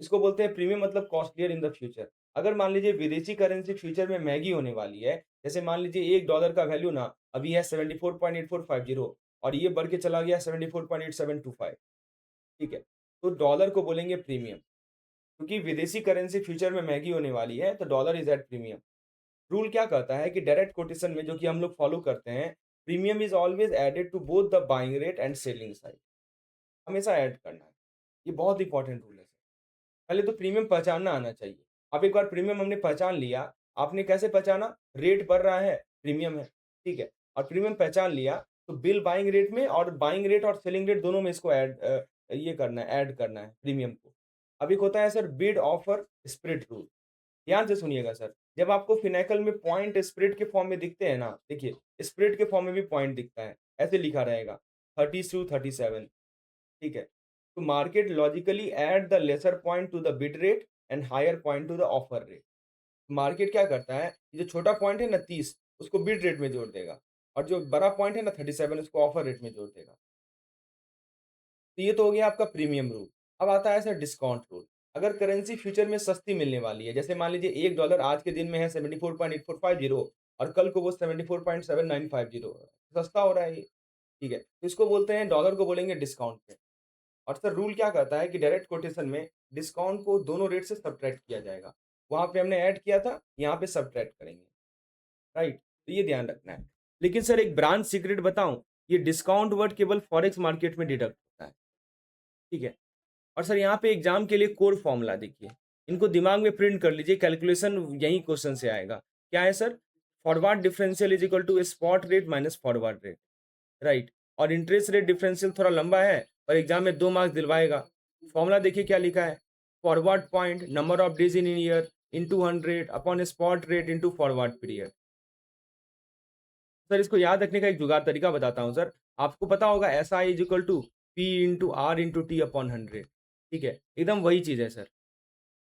इसको बोलते हैं प्रीमियम मतलब कॉस्टलियर इन द फ्यूचर। अगर मान लीजिए विदेशी करेंसी फ्यूचर में महँगी होने वाली है, जैसे मान लीजिए $1 का वैल्यू ना अभी है 74.8450 और ये बढ़ के चला गया 74.8725, ठीक है? तो डॉलर को बोलेंगे प्रीमियम, क्योंकि विदेशी करेंसी फ्यूचर में महँगी होने वाली है, तो dollar is at premium. Rule क्या कहता है कि डायरेक्ट कोटेशन में जो कि हम लोग फॉलो करते हैं, premium is always added to both the buying rate and selling side. हमेशा ऐड करना है। ये बहुत इंपॉर्टेंट रूल है। पहले तो प्रीमियम पहचानना आना चाहिए। अब एक बार प्रीमियम हमने पहचान लिया, आपने कैसे पहचाना? रेट बढ़ रहा है, प्रीमियम है, ठीक है? और प्रीमियम पहचान लिया, तो बिल बाइंग रेट में और बाइंग रेट और सेलिंग रेट दोनों में इसको ये करना है, ऐड करना है प्रीमियम को। अब एक होता है sir bid offer spread rule. ध्यान से सुनिएगा सर, जब आपको फिनेकल में पॉइंट स्प्रेड के फॉर्म में दिखते हैं ना, देखिए स्प्रेड के फॉर्म में भी पॉइंट दिखता है, ऐसे लिखा रहेगा 30-37, ठीक है? तो market logically add the lesser point to the bid rate and higher point to the offer rate. Market क्या करता है, जो छोटा पॉइंट है ना 30 उसको बिड रेट में जोड़ देगा और जो बड़ा पॉइंट है ना 37 उसको ऑफर रेट में जोड़ देगा। तो ये तो हो गया आपका प्रीमियम रूल। अब आता है सर डिस्काउंट रूल। अगर करेंसी फ्यूचर में सस्ती मिलने वाली है, जैसे मान लीजिए $1 आज के दिन में है 74.8450 और कल को वो 74.7950 सस्ता हो रहा है ये, ठीक है? तो इसको बोलते हैं, डॉलर को बोलेंगे डिस्काउंट रेट। और सर रूल क्या कहता है कि डायरेक्ट कोटेशन में डिस्काउंट को दोनों रेट से सब्ट्रैक्ट किया जाएगा। वहाँ पे हमने ऐड किया था, यहाँ पे सब्ट्रैक्ट करेंगे, राइट? तो ये ध्यान रखना है। लेकिन सर एक ब्रांच सीक्रेट बताऊँ, ये डिस्काउंट वर्ड केवल फॉरेक्स मार्केट में डिडक्ट होता है, ठीक है? और सर यहाँ पे एग्जाम के लिए कोर फॉर्मूला देखिए, इनको दिमाग में प्रिंट कर लीजिए, कैलकुलेशन यही क्वेश्चन से आएगा। क्या है sir? Forward differential is equal to spot rate minus forward rate, right? और इंटरेस्ट रेट डिफरेंशियल थोड़ा लंबा है और एग्जाम में 2 मार्क्स दिलवाएगा। फॉर्मूला देखिए क्या लिखा है, forward point number of days in year into 100 upon spot rate into forward period. Sir इसको याद रखने का एक जुगाड़ तरीका बताता हूँ सर। आपको पता होगा S I is equal to P into R into T upon 100, ठीक है? एकदम वही चीज़ है sir.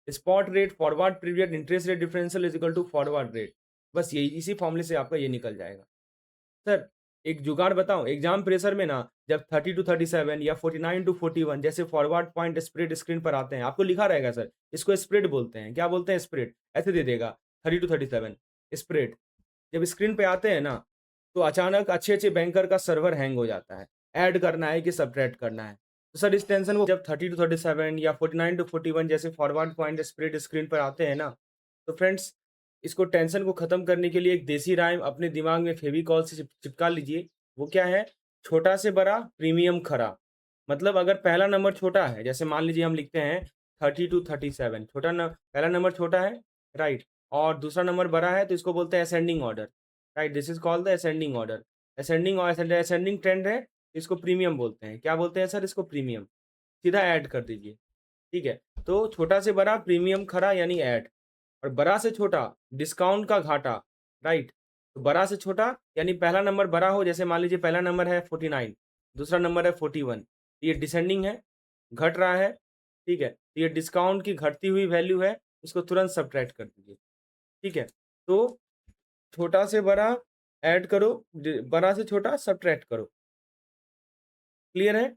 Spot rate, forward period, interest rate differential is equal to forward rate. बस यही, इसी फॉर्मूले से आपका ये निकल जाएगा। सर एक जुगाड़ बताऊँ, एग्जाम प्रेशर में ना जब 30 टू 37 या 49 टू 41 जैसे फॉरवर्ड पॉइंट स्प्रेड स्क्रीन पर आते हैं, आपको लिखा रहेगा सर, इसको स्प्रेड बोलते हैं। क्या बोलते हैं? स्प्रेड। ऐसे दे देगा 30 टू 37 स्प्रेड। जब स्क्रीन पे आते हैं ना, तो अचानक अच्छे-अच्छे बैंकर का सर्वर हैंग हो जाता है। ऐड करना है कि सब्ट्रैक्ट करना है। तो सर इस टेंशन को जब 30 टू 37 या 49 टू 41 जैसे फॉरवर्ड पॉइंट स्प्रेड स्क्रीन पर आते हैं ना, तो फ्रेंड्स इसको टेंशन को खत्म करने के लिए एक देसी राइम अपने दिमाग में फेविकॉल से चिपका लीजिए। वो क्या है? छोटा से बड़ा प्रीमियम खरा। मतलब अगर पहला नंबर छोटा है, जैसे मान लीजिए हम लिखते हैं 30 टू 37, पहला नंबर छोटा है, राइट? और दूसरा नंबर बड़ा है, तो इसको बोलते हैं ascending order, right? This is called the ascending order. Ascending और असेंडिंग ट्रेंड है, इसको प्रीमियम बोलते हैं। क्या बोलते हैं सर इसको? प्रीमियम। सीधा ऐड कर दीजिए, ठीक है? तो छोटा से बड़ा प्रीमियम खरा यानी ऐड, और बड़ा से छोटा डिस्काउंट का घाटा, राइट? तो बड़ा से छोटा यानी पहला नंबर बड़ा हो, जैसे मान लीजिए पहला नंबर है 49, दूसरा नंबर है 41, ये डिसेंडिंग है, घट रहा है, ठीक है? तो ये डिस्काउंट की घटती हुई वैल्यू है, इसको तुरंत सब्ट्रैक्ट कर दीजिए, ठीक है? तो छोटा से बड़ा ऐड करो, बड़ा से छोटा सब्ट्रैक्ट करो। क्लियर है?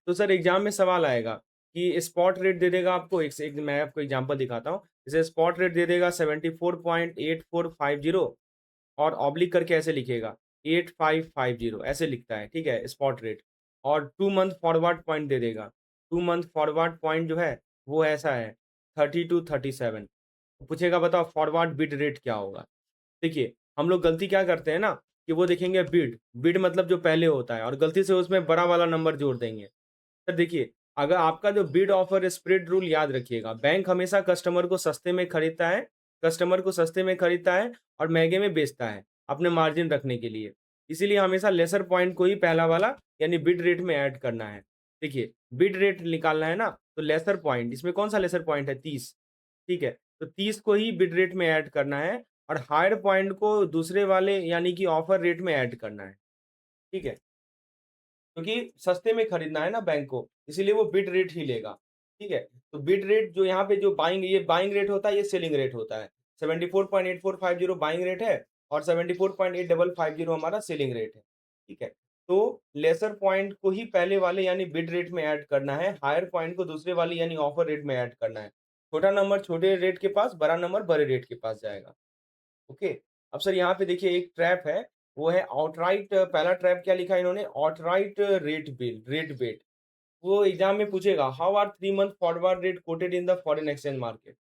तो सर एग्जाम में सवाल आएगा कि स्पॉट रेट दे देगा आपको एक मैं आपको एग्ज़ाम्पल दिखाता हूँ। जैसे स्पॉट रेट दे देगा 74.8450 और ऑब्लिक करके ऐसे लिखेगा 8550 ऐसे लिखता है, ठीक है? स्पॉट रेट और 2 मंथ फॉरवर्ड पॉइंट दे देगा। 2 मंथ फॉरवर्ड पॉइंट जो है, वो ऐसा है 30 टू 37 पूछेगा बताओ फॉरवर्ड बिड रेट क्या होगा? देखिए, हम लोग गलती क्या करते हैं ना कि वो देखेंगे बिड, बिड मतलब जो पहले होता है और गलती से उसमें बड़ा वाला नंबर जोड़ देंगे। सर देखिए, अगर आपका जो बिड ऑफर स्प्रेड रूल याद रखिएगा, बैंक हमेशा कस्टमर को सस्ते में खरीदता है और महँगे में बेचता है, अपने मार्जिन रखने के लिए। इसीलिए हमेशा लेसर पॉइंट को ही पहला वाला यानी बिड रेट में ऐड करना है। देखिए, बिड रेट निकालना है ना, तो लेसर पॉइंट इसमें कौन-सा लेसर पॉइंट है 30 ठीक है? तो 30 को ही बिड रेट में ऐड करना है और हायर पॉइंट को दूसरे वाले यानी कि ऑफर रेट में ऐड करना है, ठीक है? क्योंकि सस्ते में खरीदना है ना बैंक को, इसीलिए वो बिड रेट ही लेगा, ठीक है? तो बिड रेट जो यहाँ पे जो बाइंग रेट होता है, ये सेलिंग रेट होता है। 74.8450 बाइंग रेट है और 74.8550 हमारा सेलिंग रेट है, ठीक है? तो लेसर पॉइंट को ही पहले वाले यानी बिड रेट में ऐड करना है, हायर पॉइंट को दूसरे वाले यानी ऑफर रेट में ऐड करना है। छोटा नंबर छोटे रेट के पास, बड़ा नंबर बड़े रेट के पास जाएगा। ओके। अब सर यहाँ पे देखिए एक ट्रैप है, वो है आउटराइट पहला ट्रैप क्या लिखा है इन्होंने आउटराइट रेट बेट। वो एग्ज़ाम में पूछेगा how are 3 month forward rate quoted in the foreign exchange market.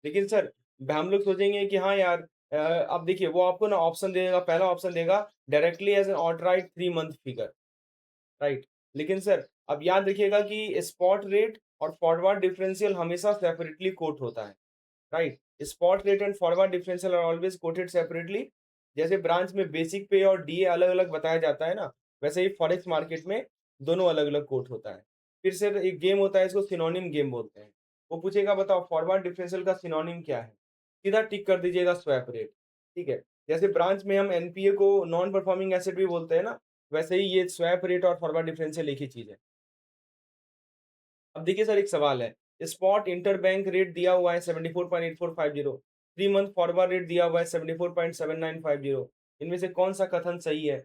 लेकिन सर हम लोग सोचेंगे कि हाँ यार अब देखिए वो आपको ना ऑप्शन देगा पहला ऑप्शन देगा directly as an outright 3 month figure, right? लेकिन सर अब याद रखिएगा कि स्पॉट रेट और फॉरवर्ड डिफरेंशियल हमेशा सेपरेटली कोट होता है। Right spot rate and forward differential are always quoted separately जैसे ब्रांच में बेसिक पे और डीए अलग अलग बताया जाता है ना वैसे ही फॉरेक्स मार्केट में दोनों अलग अलग कोट होता है फिर से एक गेम होता है इसको सिनोनिम गेम बोलते हैं वो पूछेगा बताओ फॉरवर्ड डिफरेंशियल का सिनोनिम क्या है सीधा टिक कर दीजिएगा स्वैप रेट ठीक है जैसे ब्रांच में हम एनपीए को नॉन परफॉर्मिंग एसेट भी बोलते हैं ना वैसे ही ये स्वैप रेट और फॉरवर्ड डिफरेंशियल एक ही चीज है अब देखिए सर एक सवाल है स्पॉट इंटर बैंक रेट दिया हुआ है 74.8450 3 मंथ फॉरवर्ड रेट दिया हुआ है 74.7950 इनमें से कौन सा कथन सही है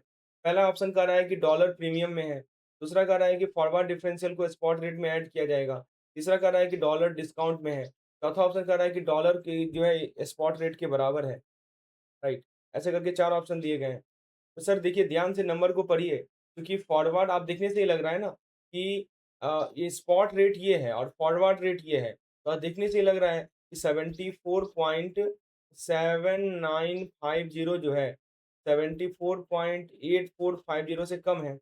पहला ऑप्शन कह रहा है कि डॉलर प्रीमियम में है दूसरा कह रहा है कि फॉरवर्ड डिफरेंशियल को स्पॉट रेट में ऐड किया जाएगा तीसरा कह रहा है कि डॉलर डिस्काउंट में है चौथा ऑप्शन कह रहा है कि डॉलर की जो है स्पॉट रेट के बराबर है राइट ऐसे करके चार ऑप्शन दिए गए हैं तो सर देखिए ध्यान से नंबर को पढ़िए क्योंकि फॉरवर्ड आप देखने से ही लग रहा है ना कि ये स्पॉट रेट ये है और फॉरवर्ड रेट ये है तो देखने से ही लग रहा है कि 74.7950 जो है 74.8450 से कम है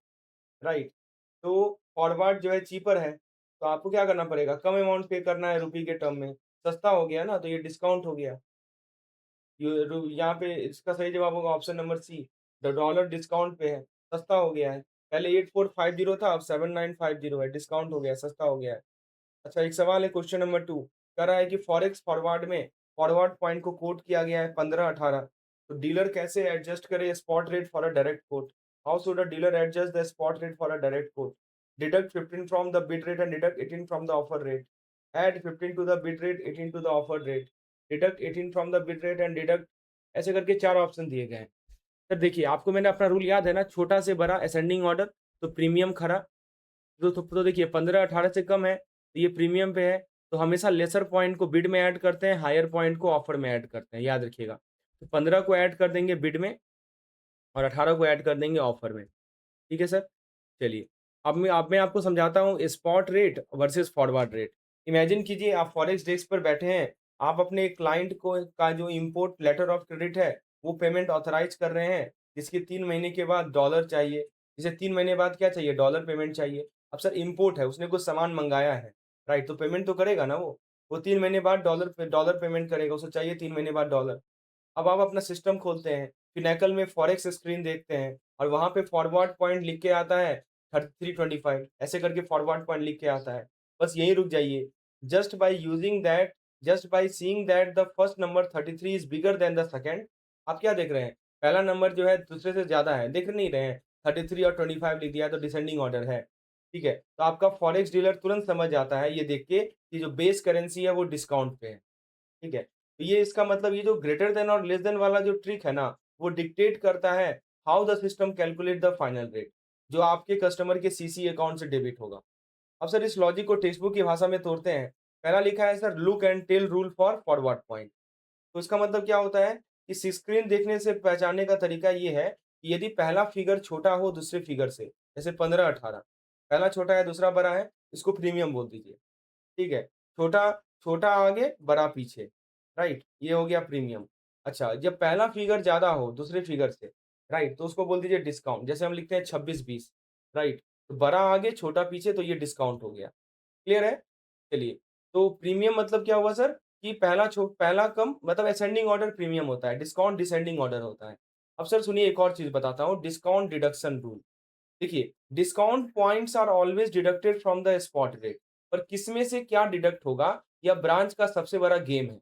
राइट तो फॉरवर्ड जो है चीपर है तो आपको क्या करना पड़ेगा कम अमाउंट पे करना है रुपये के टर्म में सस्ता हो गया ना तो ये डिस्काउंट हो गया यहाँ पे इसका सही जवाब होगा option number see the dollar discount पे है सस्ता हो गया है पहले 8450 था अब 7950 है डिस्काउंट हो गया है सस्ता हो गया है अच्छा एक सवाल है क्वेश्चन नंबर 2 कह रहा है कि फॉरेक्स फॉरवर्ड में फॉरवर्ड पॉइंट को कोट किया गया है 15-18 तो डीलर कैसे एडजस्ट करे spot rate for a direct quote how should a dealer adjust the spot rate for a direct quote deduct 15 from the bid rate and deduct 18 from the offer rate add 15 to the bid rate 18 to the offer rate deduct 18 from the bid rate and deduct ऐसे करके चार option दिए गए हैं sir देखिए आपको मैंने अपना रूल याद है ना छोटा से बड़ा असेंडिंग ऑर्डर तो प्रीमियम खरा तो देखिए 15-18 से कम है तो ये प्रीमियम पे है तो हमेशा लेसर पॉइंट को बिड में ऐड करते हैं हायर पॉइंट को ऑफर में ऐड करते हैं याद रखिएगा तो 15 को ऐड कर देंगे बिड में और 18 को ऐड कर देंगे ऑफर में ठीक है सर चलिए अब मैं आपको समझाता हूँ spot rate versus forward rate imagine कीजिए आप फॉरेक्स डेस्क पर बैठे हैं आप अपने क्लाइंट को का जो इंपोर्ट लेटर ऑफ क्रेडिट है वो पेमेंट ऑथराइज कर रहे हैं जिसके 3 महीने के बाद डॉलर चाहिए जिसे 3 महीने बाद क्या चाहिए डॉलर पेमेंट चाहिए अब सर इम्पोर्ट है उसने कुछ सामान मंगाया है राइट तो पेमेंट तो करेगा ना वो 3 महीने बाद डॉलर पेमेंट करेगा उसे चाहिए 3 महीने बाद डॉलर अब आप अपना सिस्टम खोलते हैं, पिनैकल में फॉरेक्स स्क्रीन देखते हैं और वहाँ पे फॉरवर्ड पॉइंट लिख के आता है 3325 ऐसे करके फॉरवर्ड पॉइंट लिख के आता है। बस यहीं रुक जाइए। Just by using that just by seeing that the first number 33 is bigger than the second आप क्या देख रहे हैं? पहला नंबर जो है दूसरे से ज़्यादा है, देख नहीं रहे हैं? 33 और 25 लिख दिया है तो डिसेंडिंग ऑर्डर है। ठीक है? तो आपका फॉरेक्स डीलर तुरंत समझ जाता है ये देख के कि जो बेस करेंसी है वो डिस्काउंट पे है। ठीक है? तो ये इसका मतलब ये जो ग्रेटर देन और लेस देन वाला जो ट्रिक है ना, वो डिक्टेट करता है how the system calculate the final rate, जो आपके कस्टमर के सीसी अकाउंट से डेबिट होगा। अब सर इस लॉजिक को टेक्स्ट बुक की भाषा में तोड़ते हैं। पहला लिखा है sir look and tell rule for forward point. तो इसका मतलब क्या होता है कि स्क्रीन देखने से पहचानने का तरीका ये है कि यदि पहला फिगर छोटा हो दूसरे फिगर से, जैसे 15-18, पहला छोटा है दूसरा बड़ा है, इसको प्रीमियम बोल दीजिए। ठीक है? छोटा छोटा आगे, बड़ा पीछे, राइट? ये हो गया प्रीमियम। अच्छा, जब पहला फिगर ज़्यादा हो दूसरे फिगर से, राइट? तो उसको बोल दीजिए डिस्काउंट। जैसे हम लिखते हैं 26-20, राइट? तो बड़ा आगे, छोटा पीछे, तो ये डिस्काउंट हो गया। क्लियर है? चलिए, तो प्रीमियम मतलब क्या हुआ सर कि पहला कम मतलब असेंडिंग ऑर्डर प्रीमियम होता है, डिस्काउंट डिसेंडिंग ऑर्डर होता है। अब सर सुनिए एक और चीज़ बताता हूँ, डिस्काउंट डिडक्शन रूल। देखिए, discount points are always deducted from the spot rate, पर किसमें से क्या डिडक्ट होगा, यह ब्रांच का सबसे बड़ा गेम है।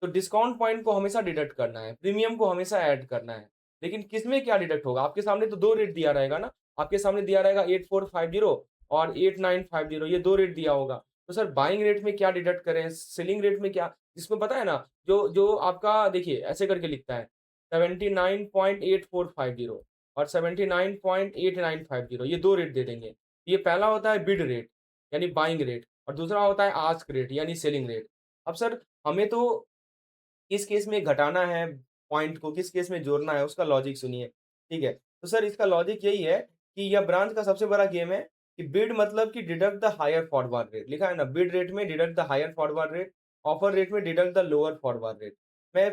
तो डिस्काउंट पॉइंट को हमेशा डिडक्ट करना है, प्रीमियम को हमेशा ऐड करना है। लेकिन किसमें क्या डिडक्ट होगा? आपके सामने तो 2 रेट दिया रहेगा ना, आपके सामने दिया रहेगा 8450 और 8950, ये 2 रेट दिया होगा। तो सर बाइंग रेट में क्या डिडक्ट करें, सेलिंग रेट में क्या, इसमें पता है ना, जो जो आपका देखिए ऐसे करके लिखता है 79.8450 और 79.8950, ये 2 रेट दे देंगे। ये पहला होता है बिड रेट यानी बाइंग रेट और दूसरा होता है आस्क रेट यानी सेलिंग रेट। अब सर हमें तो किस केस में घटाना है पॉइंट को, किस केस में जोड़ना है, उसका लॉजिक सुनिए, ठीक है? तो सर इसका लॉजिक यही है कि यह ब्रांच का सबसे बड़ा गेम है कि बिड मतलब कि deduct the higher forward rate, लिखा है ना, बिड रेट में deduct the higher forward rate, offer rate में deduct the lower forward rate. मैं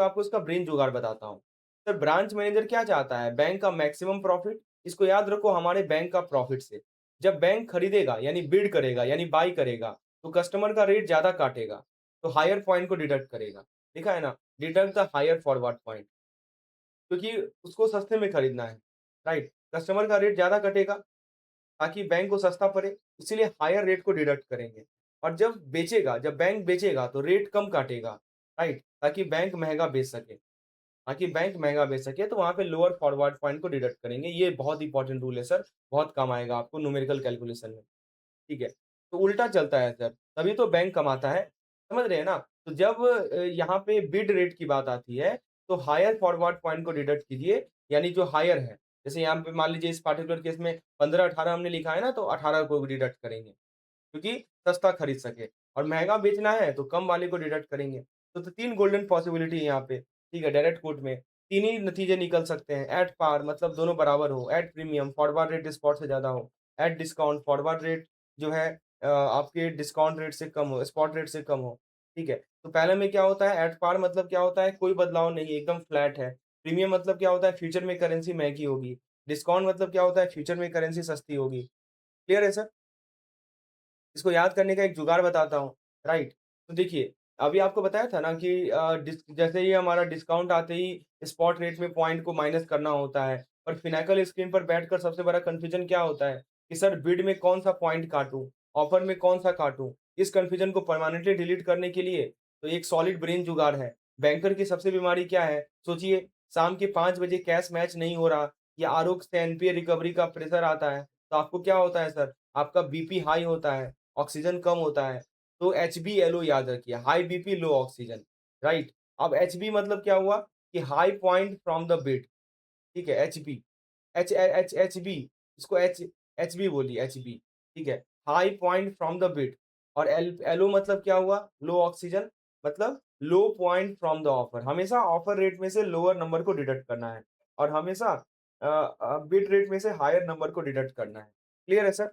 आपको इसका ब्रेन जुगाड़ बताता हूँ। सर ब्रांच मैनेजर क्या चाहता है? बैंक का मैक्सिमम प्रॉफिट, इसको याद रखो हमारे बैंक का प्रॉफिट से। जब बैंक खरीदेगा यानी बिड करेगा यानी बाय करेगा, तो कस्टमर का रेट ज़्यादा काटेगा, तो हायर पॉइंट को डिडक्ट करेगा। लिखा है ना, deduct the higher forward point, क्योंकि उसको सस्ते में खरीदना है, राइट? कस्टमर का रेट ज़्यादा कटेगा ताकि बैंक को सस्ता पड़े, इसीलिए हायर रेट को डिडक्ट करेंगे। और जब बैंक बेचेगा तो रेट कम काटेगा, राइट? ताकि बैंक महँगा बेच सके, तो वहाँ पे लोअर फॉरवर्ड पॉइंट को डिडक्ट करेंगे। ये बहुत इंपॉर्टेंट रूल है सर, बहुत काम आएगा आपको न्यूमेरिकल कैलकुलेशन में। ठीक है? तो उल्टा चलता है सर, तभी तो बैंक कमाता है, समझ रहे हैं ना? तो जब यहाँ पे बिड रेट की बात आती है, तो हायर फॉरवर्ड पॉइंट को डिडक्ट कीजिए, यानी जो हायर है। जैसे यहाँ पे मान लीजिए इस पार्टिकुलर केस में 15-18 हमने लिखा है ना, तो 18 को भी डिडक्ट करेंगे, क्योंकि सस्ता खरीद सके और महँगा बेचना है, तो कम वाले को डिडक्ट करेंगे। तो 3 गोल्डन पॉसिबिलिटी है यहाँ पे, ठीक है? डायरेक्ट कोट में 3 ही नतीजे निकल सकते हैं, एट पार मतलब दोनों बराबर हो, at premium forward rate spot से ज़्यादा हो, एट डिस्काउंट फॉरवर्ड रेट जो है आपके डिस्काउंट रेट से कम हो, स्पॉट रेट से कम हो, ठीक है? तो पहले में क्या होता है, एट पार मतलब क्या होता है, कोई बदलाव नहीं है, एकदम फ्लैट है। प्रीमियम मतलब क्या होता है, फ्यूचर में करेंसी महँगी होगी। डिस्काउंट मतलब क्या होता है, फ्यूचर में करेंसी सस्ती होगी। क्लियर है सर? इसको याद करने का एक जुगाड़ बताता हूँ, राइट? तो देखिए, अभी आपको बताया था ना कि जैसे ही हमारा डिस्काउंट आते ही स्पॉट रेट में पॉइंट को माइनस करना होता है, और फिनेकल स्क्रीन पर बैठकर सबसे बड़ा कन्फ्यूजन क्या होता है कि सर बिड में कौन-सा पॉइंट काटूँ, ऑफर में कौन-सा काटूँ? इस कन्फ्यूजन को परमानेंटली डिलीट करने के लिए तो एक सॉलिड ब्रेन जुगाड़ है। बैंकर की सबसे बीमारी क्या है? सोचिए, शाम के 5 बजे कैश मैच नहीं हो रहा या आरओ से एनपीए रिकवरी का प्रेशर आता है, तो आपको क्या होता है सर? आपका बीपी हाई होता है, ऑक्सीजन कम होता है, तो एचबीएलओ याद रखिए, high BP low oxygen, right? अब एचबी मतलब क्या हुआ कि high point from the bed, ठीक है? एचबी, एचबी, इसको एचबी बोलिए, एचबी, ठीक है? High point from the bed. और एल एलओ मतलब क्या हुआ? लो ऑक्सीजन, मतलब लो पॉइंट फ्रॉम द ऑफर। हमेशा ऑफर रेट में से लोअर नंबर को डिडक्ट करना है और हमेशा बिड रेट में से हायर नंबर को डिडक्ट करना है। क्लियर है सर?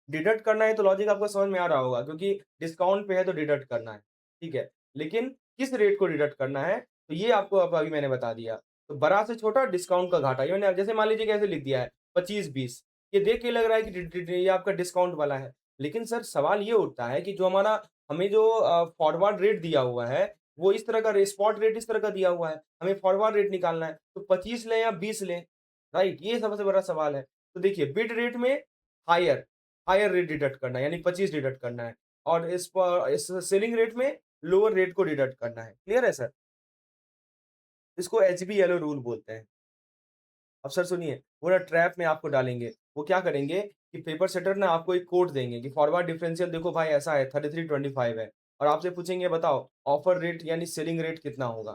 डिडक्ट करना है तो लॉजिक आपको समझ में आ रहा होगा, क्योंकि डिस्काउंट पे है तो डिडक्ट करना है, ठीक है? लेकिन किस रेट को डिडक्ट करना है, तो ये आपको अब अभी मैंने बता दिया। तो बड़ा से छोटा डिस्काउंट का घाटा, ये मैंने जैसे मान लीजिए कैसे लिख दिया है 25-20, ये देख के लग रहा है कि डि डि ये आपका डिस्काउंट वाला है। लेकिन सर सवाल ये उठता है कि जो हमारा हमें जो फॉरवर्ड रेट दिया हुआ है, वो इस तरह का स्पॉट रेट इस तरह का दिया हुआ है, हमें फॉरवर्ड रेट निकालना है, तो 25 लें या 20 लें, राइट? ये सबसे बड़ा सवाल है। तो देखिए बिड रेट में हायर हायर रेट डिडक्ट करना है, यानी 25 डिडक्ट करना है, और इस सेलिंग रेट में लोअर रेट को डिडक्ट करना है। क्लियर है सर? इसको एचबीएलओ रूल बोलते हैं। अब सर सुनिए, वो ना ट्रैप में आपको डालेंगे। वो क्या करेंगे कि पेपर सेटर ना आपको एक कोड देंगे कि फॉरवर्ड डिफरेंशियल देखो भाई ऐसा है, 3325 है, और आपसे पूछेंगे बताओ ऑफर रेट यानी सेलिंग रेट कितना होगा?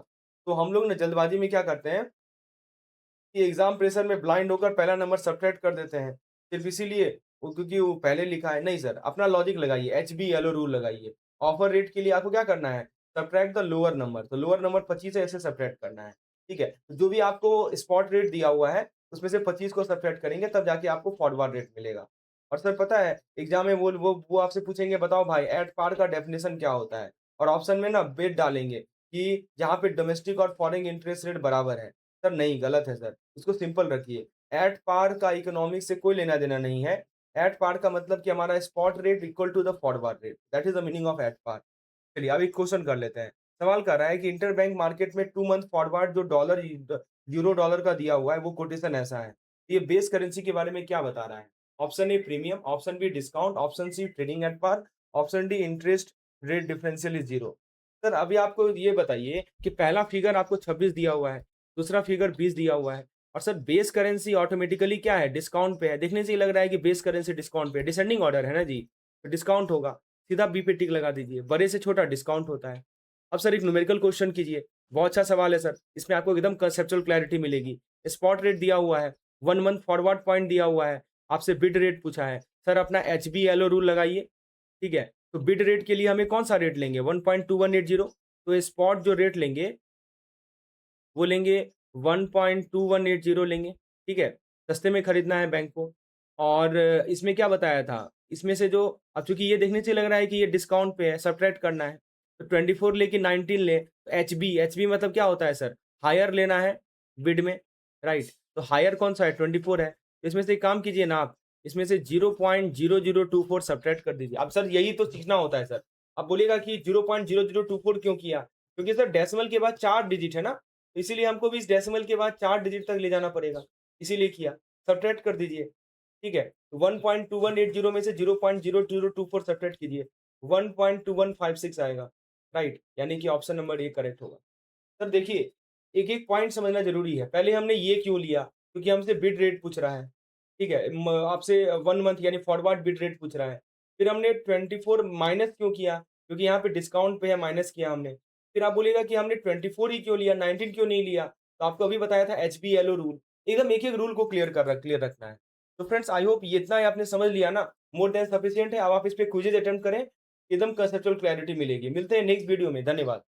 तो हम लोग ना जल्दबाजी में क्या करते हैं कि एग्ज़ाम प्रेशर में ब्लाइंड होकर पहला नंबर सब्ट्रैक्ट कर देते हैं। सिर्फ़ इसीलिए वो क्योंकि वो पहले लिखा है नहीं सर, अपना लॉजिक लगाइए, एचबीएलओ रूल लगाइए। ऑफर रेट के लिए आपको क्या करना है? सब्ट्रैक्ट द लोअर नंबर, तो लोअर नंबर 25 है, इसे सब्ट्रैक्ट करना है, ठीक है? जो भी आपको स्पॉट रेट दिया हुआ है, उसमें से 25 को सब्ट्रैक्ट करेंगे तब जाके आपको फॉरवर्ड रेट मिलेगा। और सर पता है एग्ज़ाम में वो आपसे पूछेंगे बताओ भाई एट पार का डेफिनिशन क्या होता है? और ऑप्शन में ना बिट डालेंगे कि जहाँ पे डोमेस्टिक और फॉरेन इंटरेस्ट रेट बराबर है। सर नहीं, गलत है सर, इसको सिंपल रखिए। एट पार का इकोनॉमिक्स से कोई लेना-देना नहीं है। एट पार का मतलब कि हमारा spot rate equal to the forward rate, that is the meaning of at par. चलिए अब एक क्वेश्चन कर लेते हैं। सवाल कर रहा है कि इंटरबैंक मार्केट में 2 मंथ फॉरवर्ड जो यूरो डॉलर का दिया हुआ है वो कोटेशन ऐसा है। ये बेस करेंसी के बारे में क्या बता रहा है? Option A premium, option B discount, option C trading at par, option D interest rate differential is 0। Sir अभी आपको ये बताइए कि पहला फिगर आपको 26 दिया हुआ है, दूसरा फिगर 20 दिया हुआ है और सर बेस करेंसी ऑटोमेटिकली क्या है? डिस्काउंट पे है। देखने से ही लग रहा है कि बेस करेंसी डिस्काउंट पे है। डिसेंडिंग ऑर्डर है ना जी, तो डिस्काउंट होगा। सीधा बी पे टिक लगा दीजिए, बड़े से छोटा डिस्काउंट होता है। अब सर एक न्यूमेरिकल क्वेश्चन कीजिए, बहुत अच्छा सवाल है सर, इसमें आपको एकदम कंसेप्चुअल क्लैरिटी मिलेगी। स्पॉट रेट दिया हुआ है, 1 मंथ फॉरवर्ड पॉइंट दिया हुआ है, आपसे बिड रेट पूछा है। सर अपना एचबीएलओ रूल लगाइए, ठीक है? तो बिड रेट के लिए हमें कौन-सा रेट लेंगे? 1.2180, तो स्पॉट जो रेट लेंगे वो लेंगे 1.2180 लेंगे, ठीक है? सस्ते में खरीदना है बैंक को और इसमें क्या बताया था? इसमें से जो अब चूँकि ये देखने से लग रहा है कि ये डिस्काउंट पे है, सब्ट्रैक्ट करना है। तो 24 लेके 19 लें, तो एचबी एचबी मतलब क्या होता है सर? हायर लेना है बिड में, राइट? तो हायर कौन-सा है? 24 है। तो इसमें से एक काम कीजिए ना आप, इसमें से 0.0024 सब्ट्रैक्ट कर दीजिए। अब सर यही तो सीखना होता है सर। अब बोलिएगा कि 0.0024 क्यों किया? क्योंकि सर डेसिमल के बाद 4 डिजिट है ना? तो इसीलिए हमको भी इस डेसिमल के बाद 4 डिजिट तक ले जाना पड़ेगा, इसीलिए किया। सब्ट्रैक्ट कर दीजिए, ठीक है? 1.2180 में से 0.0024 सब्ट्रैक्ट कीजिए, 1.2156 आएगा, राइट? यानी कि ऑप्शन नंबर ए करेक्ट होगा। सर देखिए, एक-एक पॉइंट समझना ज़रूरी है। पहले हमने ये क्यों लिया? क्योंकि हमसे बिड रेट पूछ रहा है, ठीक है? आपसे 1 मंथ यानी फॉरवर्ड बिड रेट पूछ रहा है। फिर हमने 24 माइनस क्यों किया? क्योंकि यहाँ पे डिस्काउंट पे है, माइनस किया हमने। फिर आप बोलिएगा कि हमने 24 ही क्यों लिया, 19 क्यों नहीं लिया? तो आपको अभी बताया था एचबीएलओ रूल। एकदम एक-एक रूल को क्लियर रखना है। तो फ्रेंड्स आई होप ये इतना ही आपने समझ लिया ना, मोर दैन सफिशिएंट है। अब आप इस पे क्विज़ेज़ अटेम्प्ट करें, एकदम कंसेप्चुअल क्लैरिटी मिलेगी। मिलते हैं नेक्स्ट वीडियो में। धन्यवाद।